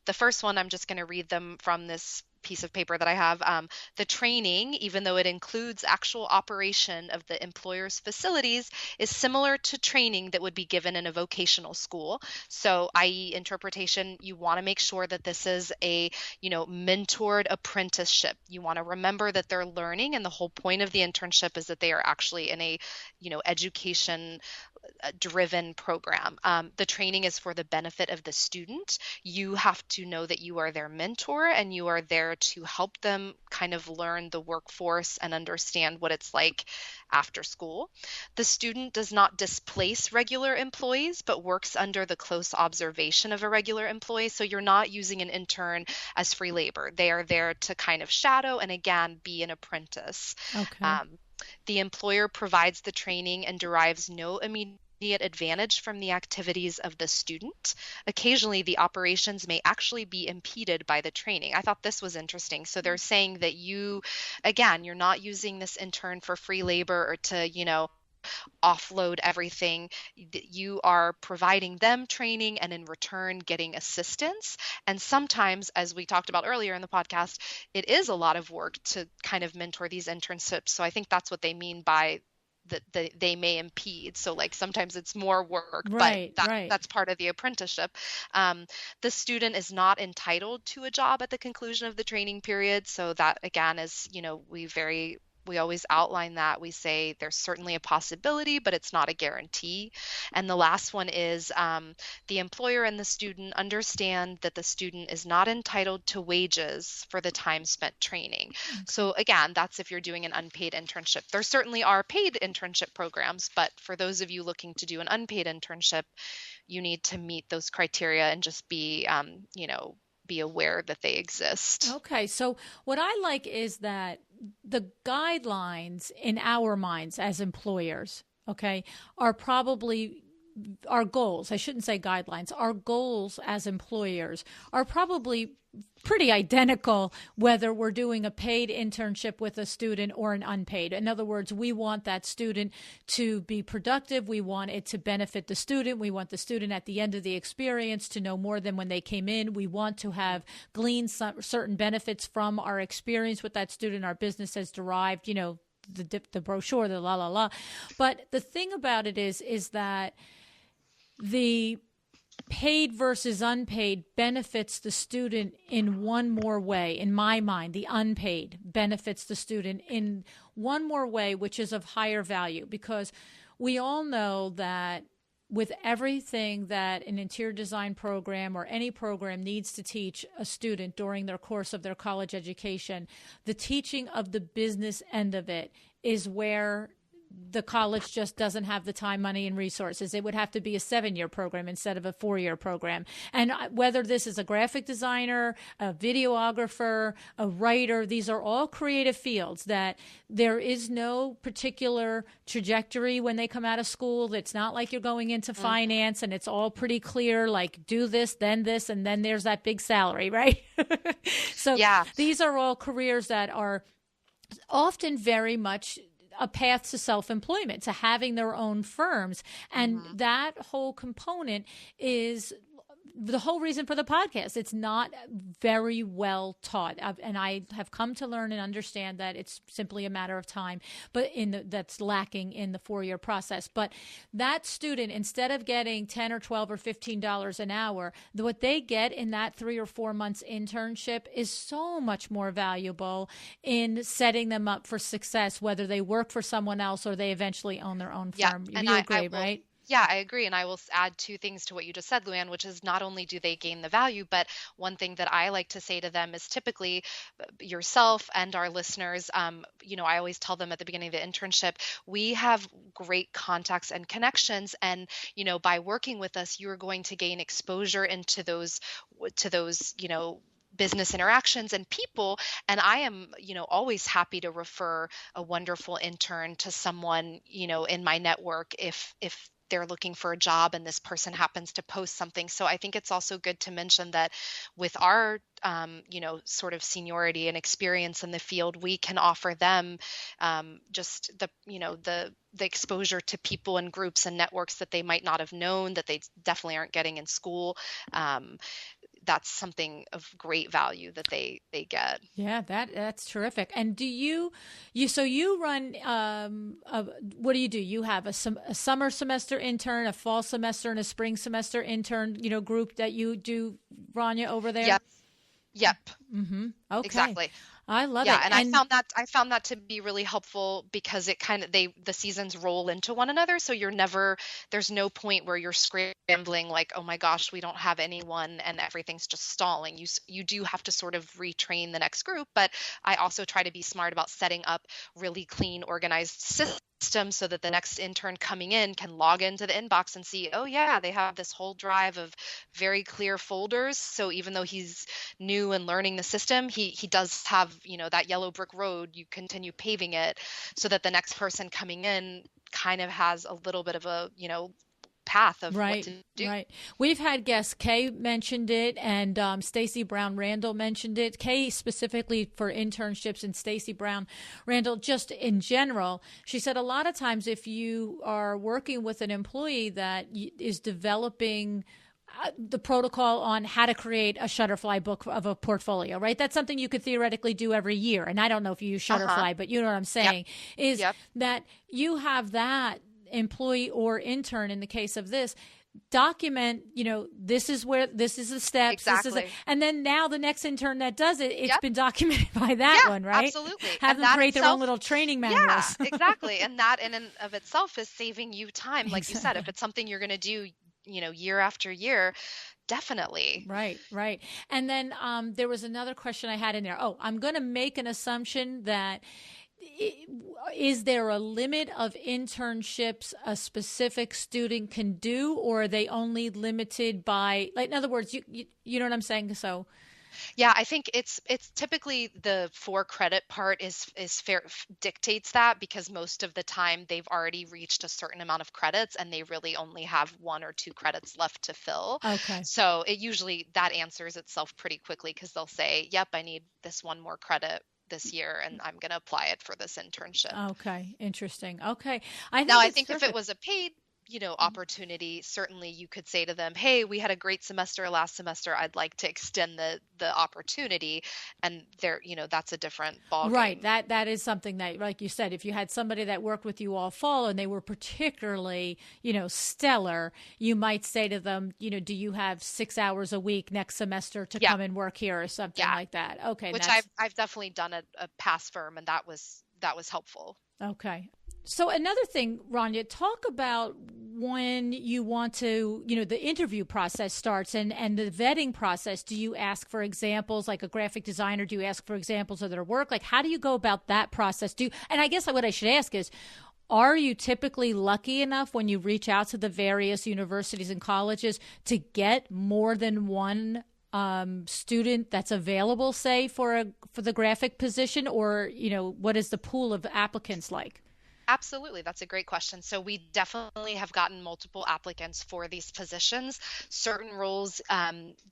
The first one, I'm just going to read them from this piece of paper that I have. The training, even though it includes actual operation of the employer's facilities, is similar to training that would be given in a vocational school. So, i.e. interpretation, you want to make sure that this is a, mentored apprenticeship. You want to remember that they're learning, and the whole point of the internship is that they are actually in a, education driven program. The training is for the benefit of the student. You have to know that you are their mentor and you are there to help them kind of learn the workforce and understand what it's like after school. The student does not displace regular employees, but works under the close observation of a regular employee. So you're not using an intern as free labor. They are there to kind of shadow and again, be an apprentice. Okay. The employer provides the training and derives no immediate advantage from the activities of the student. Occasionally, the operations may actually be impeded by the training. I thought this was interesting. So they're saying that you're not using this intern for free labor or to, offload everything. You are providing them training and in return getting assistance. And sometimes, as we talked about earlier in the podcast, it is a lot of work to kind of mentor these internships. So I think that's what they mean by that they may impede. So like sometimes it's more work, right, but right. That's part of the apprenticeship. The student is not entitled to a job at the conclusion of the training period. So that again is, we always outline that. We say there's certainly a possibility, but it's not a guarantee. And the last one is the employer and the student understand that the student is not entitled to wages for the time spent training. Okay. So again, that's if you're doing an unpaid internship. There certainly are paid internship programs, but for those of you looking to do an unpaid internship, you need to meet those criteria and just be, be aware that they exist. Okay. So what I like is that the guidelines in our minds as employers, okay, are probably our goals, I shouldn't say guidelines, our goals as employers are probably pretty identical whether we're doing a paid internship with a student or an unpaid. In other words, we want that student to be productive. We want it to benefit the student. We want the student at the end of the experience to know more than when they came in. We want to have gleaned certain benefits from our experience with that student. Our business has derived, the brochure, the la la la. But the thing about it is that the paid versus unpaid benefits the student in one more way. In my mind, the unpaid benefits the student in one more way, which is of higher value, because we all know that with everything that an interior design program or any program needs to teach a student during their course of their college education, the teaching of the business end of it is where the college just doesn't have the time, money, and resources. It would have to be a 7-year program instead of a 4-year program. And whether this is a graphic designer, a videographer, a writer, these are all creative fields that there is no particular trajectory when they come out of school. It's not like you're going into finance and it's all pretty clear, like do this, and then there's that big salary, right? So these are all careers that are often very much a path to self-employment, to having their own firms. And that whole component is the whole reason for the podcast. It's not very well taught. And I have come to learn and understand that it's simply a matter of time, but that's lacking in the 4-year process. But that student, instead of getting $10 or $12 or $15 an hour, what they get in that 3 or 4 months internship is so much more valuable in setting them up for success, whether they work for someone else or they eventually own their own firm. And you agree, right? Yeah, I agree. And I will add 2 things to what you just said, LuAnn, which is not only do they gain the value, but one thing that I like to say to them is typically yourself and our listeners, I always tell them at the beginning of the internship, we have great contacts and connections. And, by working with us, you're going to gain exposure into those, business interactions and people. And I am, always happy to refer a wonderful intern to someone, in my network if they're looking for a job and this person happens to post something. So I think it's also good to mention that with our, sort of seniority and experience in the field, we can offer them just the exposure to people and groups and networks that they might not have known, that they definitely aren't getting in school. That's something of great value that they get. Yeah, that's terrific. And do you run, what do? You have a summer semester intern, a fall semester, and a spring semester intern, group that you do, Ranya, over there? Yep. Mm-hmm. Okay. Exactly. I love it. Yeah, and I found that to be really helpful because it kind of the seasons roll into one another, so there's no point where you're scrambling like, oh my gosh, we don't have anyone and everything's just stalling. You do have to sort of retrain the next group, but I also try to be smart about setting up really clean, organized systems so that the next intern coming in can log into the inbox and see, oh yeah, they have this whole drive of very clear folders. So even though he's new and learning the system, he does have, that yellow brick road. You continue paving it so that the next person coming in kind of has a little bit of a, path of what to do. Right. We've had guests, Kay mentioned it, and Stacy Brown Randall mentioned it. Kay specifically for internships, and Stacy Brown Randall just in general. She said a lot of times if you are working with an employee that is developing the protocol on how to create a Shutterfly book of a portfolio, right? That's something you could theoretically do every year. And I don't know if you use Shutterfly, but you know what I'm saying, is that you have that employee or intern in the case of this document, this is the steps. Exactly. And then now the next intern that does it, it's been documented by that one, right? Absolutely. Have them create their own little training manuals. Yeah, exactly. And that in and of itself is saving you time. Like you said, if it's something you're going to do, year after year, definitely. Right. And then there was another question I had in there. Oh, I'm going to make an assumption that is there a limit of internships a specific student can do, or are they only limited by, like, in other words, you know what I'm saying? So Yeah, I think it's typically the 4 credit part is fair dictates that, because most of the time they've already reached a certain amount of credits and they really only have 1 or 2 credits left to fill. Okay. So it usually that answers itself pretty quickly, because they'll say, "Yep, I need this 1 more credit this year and I'm going to apply it for this internship." Okay. Interesting. Okay. I Now, think I it's think if it terrific. was a paid, opportunity, certainly you could say to them, "Hey, we had a great semester last semester. I'd like to extend the opportunity." And there, that's a different ball Right. game. That is something that, like you said, if you had somebody that worked with you all fall and they were particularly, stellar, you might say to them, do you have 6 hours a week next semester to Yeah, come and work here or something yeah. like that? Okay. And Which that's I've definitely done at a past firm, and that was helpful. okay. So another thing, Ranya, talk about when you want to, the interview process starts and the vetting process. Do you ask for examples, like a graphic designer? Do you ask for examples of their work? Like, how do you go about that process? And I guess what I should ask is, are you typically lucky enough when you reach out to the various universities and colleges to get more than one student that's available, say, for the graphic position, or what is the pool of applicants like? Absolutely. That's a great question. So we definitely have gotten multiple applicants for these positions. Certain roles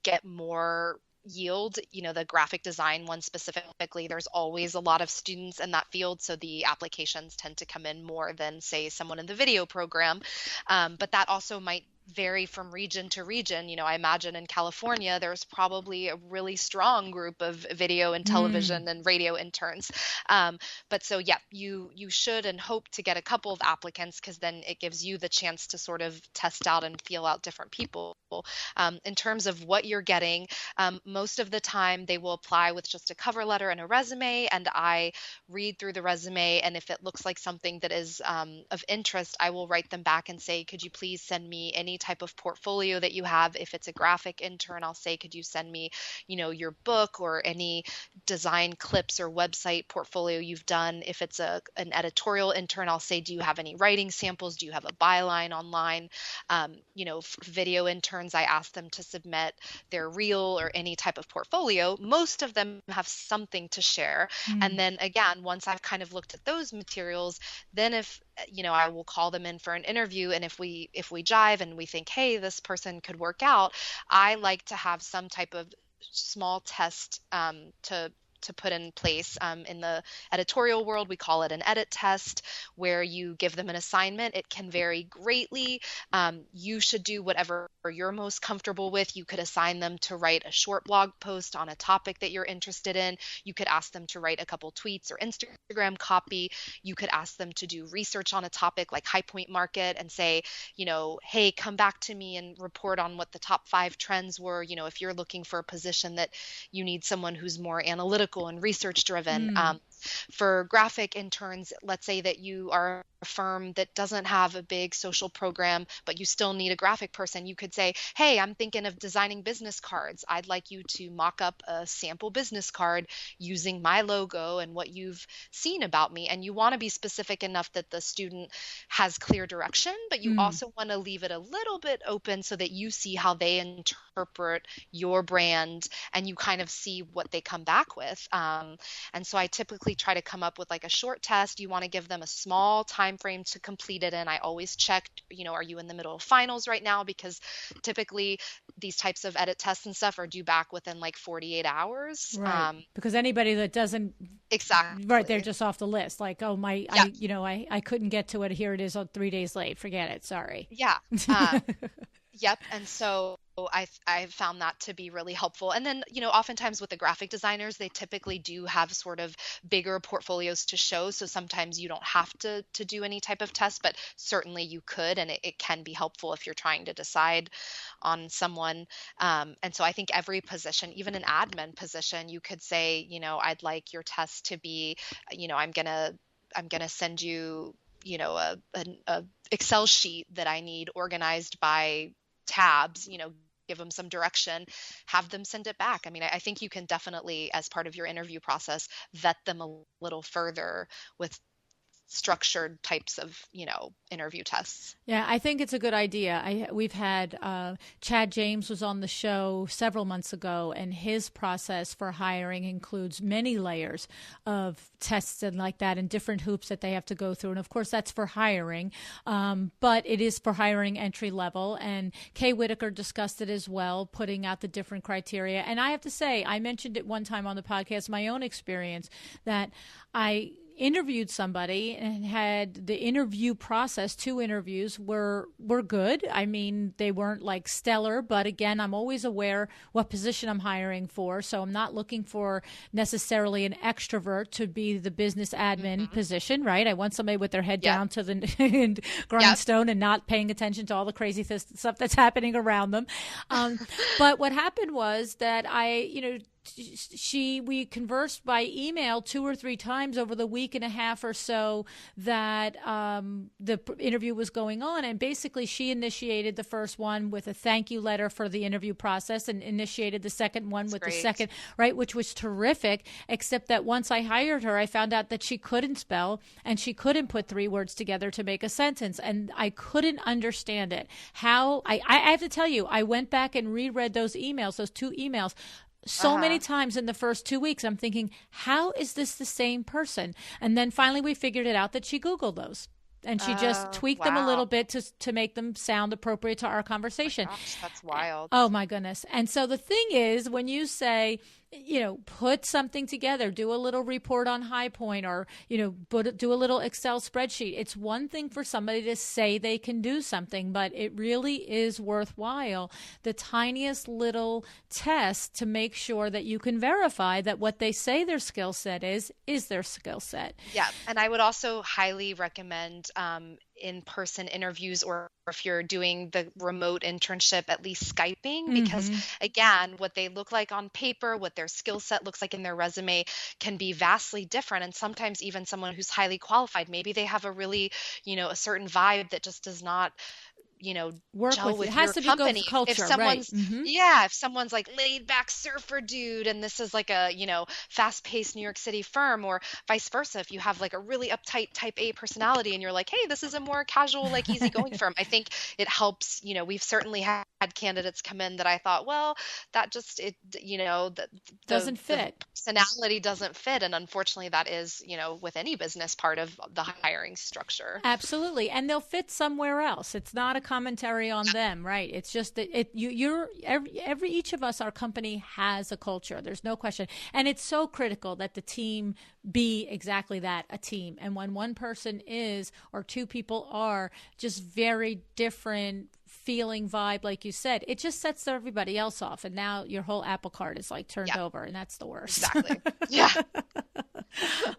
get more yield, the graphic design one specifically, there's always a lot of students in that field. So the applications tend to come in more than, say, someone in the video program. But that also might vary from region to region. I imagine in California, there's probably a really strong group of video and television and radio interns. But so, yeah, you should and hope to get a couple of applicants, because then it gives you the chance to sort of test out and feel out different people. In terms of what you're getting, most of the time they will apply with just a cover letter and a resume, and I read through the resume, and if it looks like something that is of interest, I will write them back and say, "Could you please send me any type of portfolio that you have?" If it's a graphic intern, I'll say, "Could you send me, your book or any design clips or website portfolio you've done?" If it's an editorial intern, I'll say, "Do you have any writing samples? Do you have a byline online?" Video interns, I ask them to submit their reel or any type of portfolio. Most of them have something to share. And then again, once I've kind of looked at those materials, then if I will call them in for an interview, and if we jive and we think, hey, this person could work out, I like to have some type of small test to put in place. In the editorial world, we call it an edit test, where you give them an assignment. It can vary greatly. You should do whatever you're most comfortable with. You could assign them to write a short blog post on a topic that you're interested in. You could ask them to write a couple tweets or Instagram copy. You could ask them to do research on a topic like High Point Market and say, hey, come back to me and report on what the top 5 trends were. If you're looking for a position that you need someone who's more analytical and research driven. For graphic interns, let's say that you are a firm that doesn't have a big social program, but you still need a graphic person. You could say, hey, I'm thinking of designing business cards. I'd like you to mock up a sample business card using my logo and what you've seen about me. And you want to be specific enough that the student has clear direction, but you also want to leave it a little bit open so that you see how they interpret your brand and you kind of see what they come back with. And so I typically try to come up with like a short test. You want to give them a small time frame to complete it in. I always check, are you in the middle of finals right now? Because typically these types of edit tests and stuff are due back within like 48 hours. Right. Because anybody that doesn't exactly right, they're just off the list. Like, oh my, yeah. I couldn't get to it. Here it is 3 days late. Forget it. Sorry. Yeah. Yep. And so I've found that to be really helpful. And then, oftentimes with the graphic designers, they typically do have sort of bigger portfolios to show. So sometimes you don't have to do any type of test, but certainly you could, and it can be helpful if you're trying to decide on someone. And so I think every position, even an admin position, you could say, I'd like your test to be, I'm gonna send you, a Excel sheet that I need organized by tabs, give them some direction, have them send it back. I mean, I think you can definitely, as part of your interview process, vet them a little further with structured types of, interview tests. Yeah, I think it's a good idea. We've had Chad James was on the show several months ago, and his process for hiring includes many layers of tests and like that, and different hoops that they have to go through. And of course, that's for hiring, but it is for hiring entry level. And Kay Whitaker discussed it as well, putting out the different criteria. And I have to say, I mentioned it one time on the podcast, my own experience, that I interviewed somebody and had the interview process, 2 interviews were good. I mean, they weren't like stellar, but again, I'm always aware what position I'm hiring for. So I'm not looking for necessarily an extrovert to be the business admin position, right? I want somebody with their head down to the grindstone and not paying attention to all the crazy stuff that's happening around them. But what happened was that we conversed by email 2 or 3 times over the week and a half or so that the interview was going on. And basically she initiated the first one with a thank you letter for the interview process and initiated the second one with the second, right, which was terrific, except that once I hired her, I found out that she couldn't spell and she couldn't put 3 words together to make a sentence. And I couldn't understand it. How I have to tell you, I went back and reread those emails, those 2 emails, so many times in the first 2 weeks. I'm thinking, how is this the same person? And then finally we figured it out that she Googled those. And she just tweaked them a little bit to make them sound appropriate to our conversation. Oh my gosh, that's wild. Oh, my goodness. And so the thing is, when you say, put something together, do a little report on High Point, or, do a little Excel spreadsheet. It's one thing for somebody to say they can do something, but it really is worthwhile, the tiniest little test to make sure that you can verify that what they say their skill set is their skill set. Yeah. And I would also highly recommend in-person interviews, or if you're doing the remote internship, at least Skyping, because again, what they look like on paper, what their skill set looks like in their resume can be vastly different. And sometimes even someone who's highly qualified, maybe they have a really, a certain vibe that just does not work gel with it has your to be company. culture, if someone's right. If someone's like laid back surfer dude and this is like a fast paced New York City firm, or vice versa, if you have like a really uptight type A personality and you're like, hey, this is a more casual, like easygoing firm, I think it helps. We've certainly had candidates come in that I thought, well, that just doesn't fit. The personality doesn't fit, and unfortunately that is with any business part of the hiring structure. Absolutely. And they'll fit somewhere else. It's not a commentary on them, right? It's just that each of us, our company has a culture. There's no question. And it's so critical that the team be exactly that, a team. And when one person is, or 2 people are, just very different feeling, vibe, like you said, it just sets everybody else off. And now your whole apple cart is like turned over, and that's the worst. Exactly. Yeah.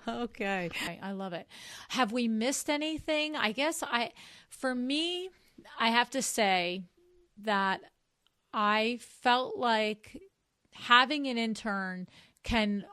Okay. I love it. Have we missed anything? I guess for me, I have to say that I felt like having an intern can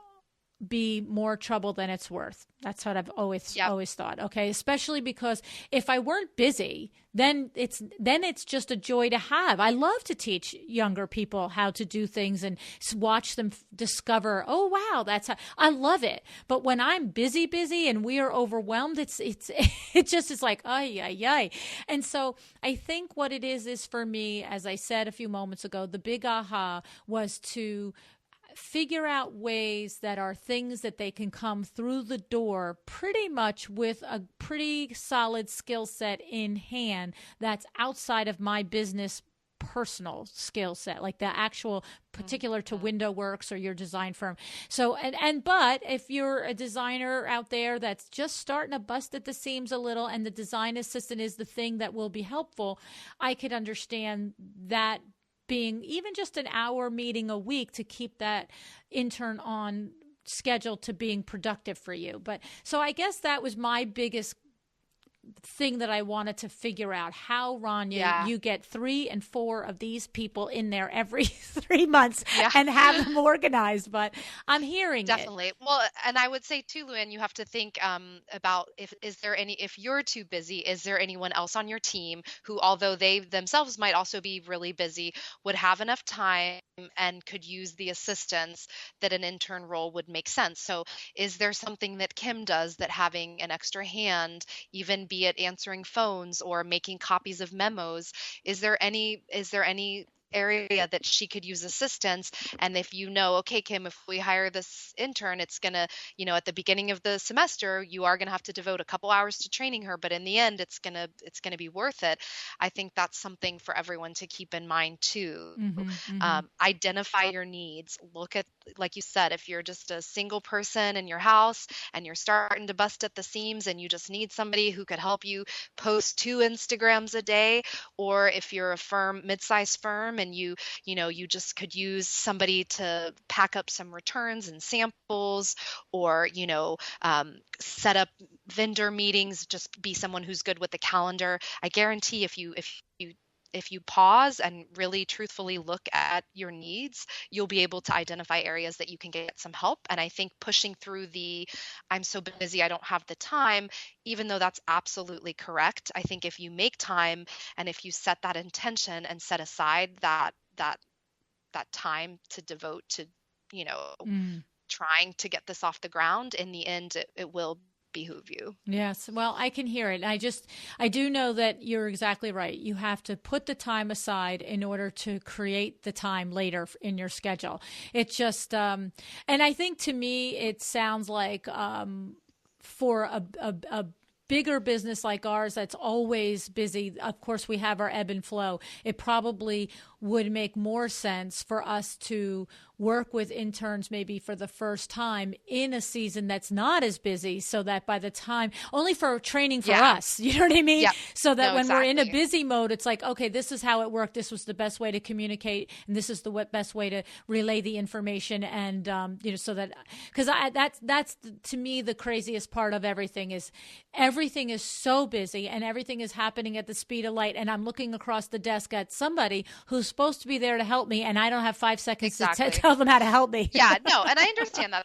be more trouble than it's worth. That's what I've always thought. Okay. Especially because if I weren't busy, then it's just a joy to have. I love to teach younger people how to do things and watch them discover, oh, wow, that's how I love it. But when I'm busy and we are overwhelmed, it just is like, ay. And so I think what it is for me, as I said a few moments ago, the big aha was to figure out ways that are things that they can come through the door pretty much with a pretty solid skill set in hand that's outside of my business personal skill set, like the actual particular to Window Works or your design firm. So, but if you're a designer out there that's just starting to bust at the seams a little and the design assistant is the thing that will be helpful, I could understand that being even just an hour meeting a week to keep that intern on schedule to being productive for you. But so I guess that was my biggest thing that I wanted to figure out. How, Ranya, you get 3 and 4 of these people in there every 3 months and have them organized. But I'm hearing Definitely. Well, and I would say too, LuAnn, you have to think about if you're too busy, is there anyone else on your team who, although they themselves might also be really busy, would have enough time and could use the assistance that an intern role would make sense. So is there something that Kim does that having an extra hand, even be it answering phones or making copies of memos, is there any area that she could use assistance? And if okay, Kim, if we hire this intern, it's gonna, at the beginning of the semester, you are gonna have to devote a couple hours to training her, but in the end, it's gonna be worth it. I think that's something for everyone to keep in mind too. Identify your needs. Look at, like you said, if you're just a single person in your house and you're starting to bust at the seams and you just need somebody who could help you post 2 Instagrams a day, or if you're a mid-sized firm and you just could use somebody to pack up some returns and samples, or set up vendor meetings, just be someone who's good with the calendar. I guarantee if you pause and really truthfully look at your needs, you'll be able to identify areas that you can get some help. And I think pushing through I'm so busy, I don't have the time, even though that's absolutely correct, I think if you make time and if you set that intention and set aside that time to devote to, trying to get this off the ground, in the end, it will behoove you. Yes. Well, I can hear it. I do know that you're exactly right. You have to put the time aside in order to create the time later in your schedule. It just, and I think to me, it sounds like, for a bigger business like ours that's always busy, of course we have our ebb and flow, it probably would make more sense for us to work with interns maybe for the first time in a season that's not as busy, so that by the time, only for training for us, you know what I mean? Yeah. So that when exactly. we're in a busy mode, it's like, okay, this is how it worked. This was the best way to communicate. And this is the best way to relay the information. And, so that, because that's to me, the craziest part of everything is so busy and everything is happening at the speed of light. And I'm looking across the desk at somebody who's supposed to be there to help me, and I don't have 5 seconds to tell them how to help me. Yeah, no, and I understand that.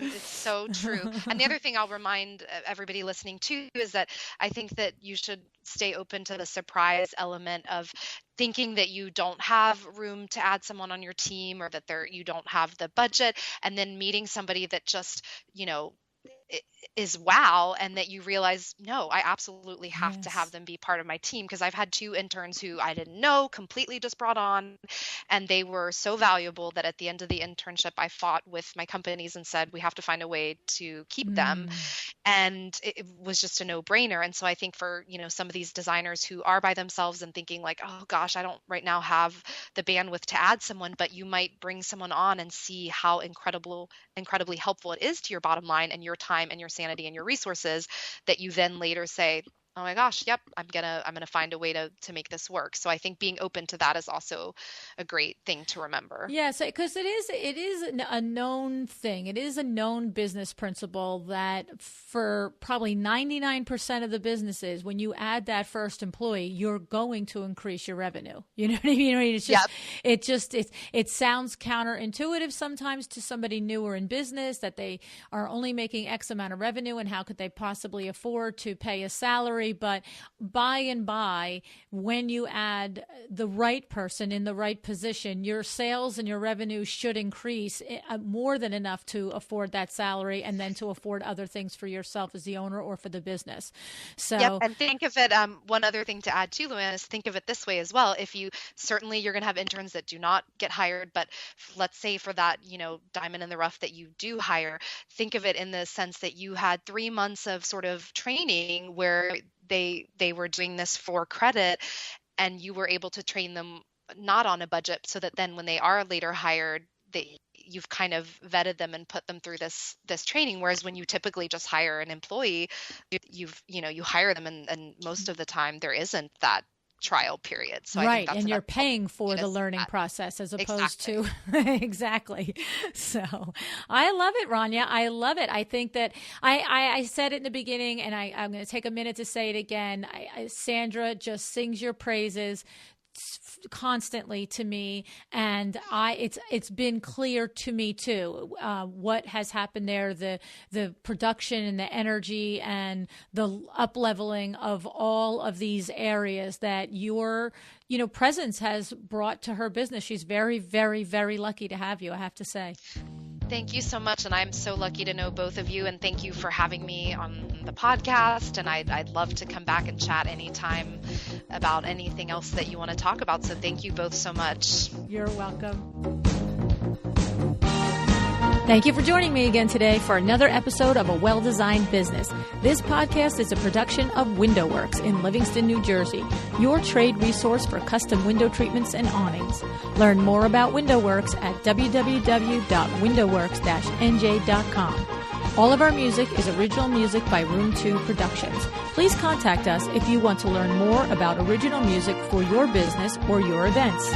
It's so true. And the other thing I'll remind everybody listening too is that I think that you should stay open to the surprise element of thinking that you don't have room to add someone on your team, or that you don't have the budget, and then meeting somebody that just, is wow, and that you realize, no, I absolutely have to have them be part of my team, because I've had 2 interns who I didn't know, completely just brought on, and they were so valuable that at the end of the internship I fought with my companies and said we have to find a way to keep them, and it was just a no-brainer. And so I think for some of these designers who are by themselves and thinking like, oh gosh, I don't right now have the bandwidth to add someone, but you might bring someone on and see how incredibly helpful it is to your bottom line and your time and your sanity and your resources, that you then later say, oh my gosh, yep, I'm gonna find a way to make this work. So I think being open to that is also a great thing to remember. Yes, because it is a known thing. It is a known business principle that for probably 99% of the businesses, when you add that first employee, you're going to increase your revenue. You know what I mean? It's just, it sounds counterintuitive sometimes to somebody newer in business, that they are only making X amount of revenue and how could they possibly afford to pay a salary. But by and by, when you add the right person in the right position, your sales and your revenue should increase more than enough to afford that salary, and then to afford other things for yourself as the owner or for the business. So, and think of it, one other thing to add too, LuAnn, is think of it this way as well. If you're going to have interns that do not get hired, but let's say for that, diamond in the rough that you do hire, think of it in the sense that you had 3 months of sort of training where they were doing this for credit, and you were able to train them not on a budget, so that then when they are later hired, you've kind of vetted them and put them through this training. Whereas when you typically just hire an employee, you hire them, and most of the time there isn't that trial period. So right. I think that's and you're paying for the learning process as opposed to exactly. So I love it, Ranya. I love it. I think that I said it in the beginning, and I'm going to take a minute to say it again. Sandra just sings your praises constantly to me, and it's been clear to me too what has happened there, the production and the energy and the up-leveling of all of these areas that your presence has brought to her business. She's very, very, very lucky to have you, I have to say. Thank you so much, and I'm so lucky to know both of you, and thank you for having me on the podcast, and I'd love to come back and chat anytime about anything else that you want to talk about, so thank you both so much. You're welcome. Thank you for joining me again today for another episode of A Well-Designed Business. This podcast is a production of WindowWorks in Livingston, New Jersey, your trade resource for custom window treatments and awnings. Learn more about WindowWorks at www.windowworks-nj.com. All of our music is original music by Room 2 Productions. Please contact us if you want to learn more about original music for your business or your events.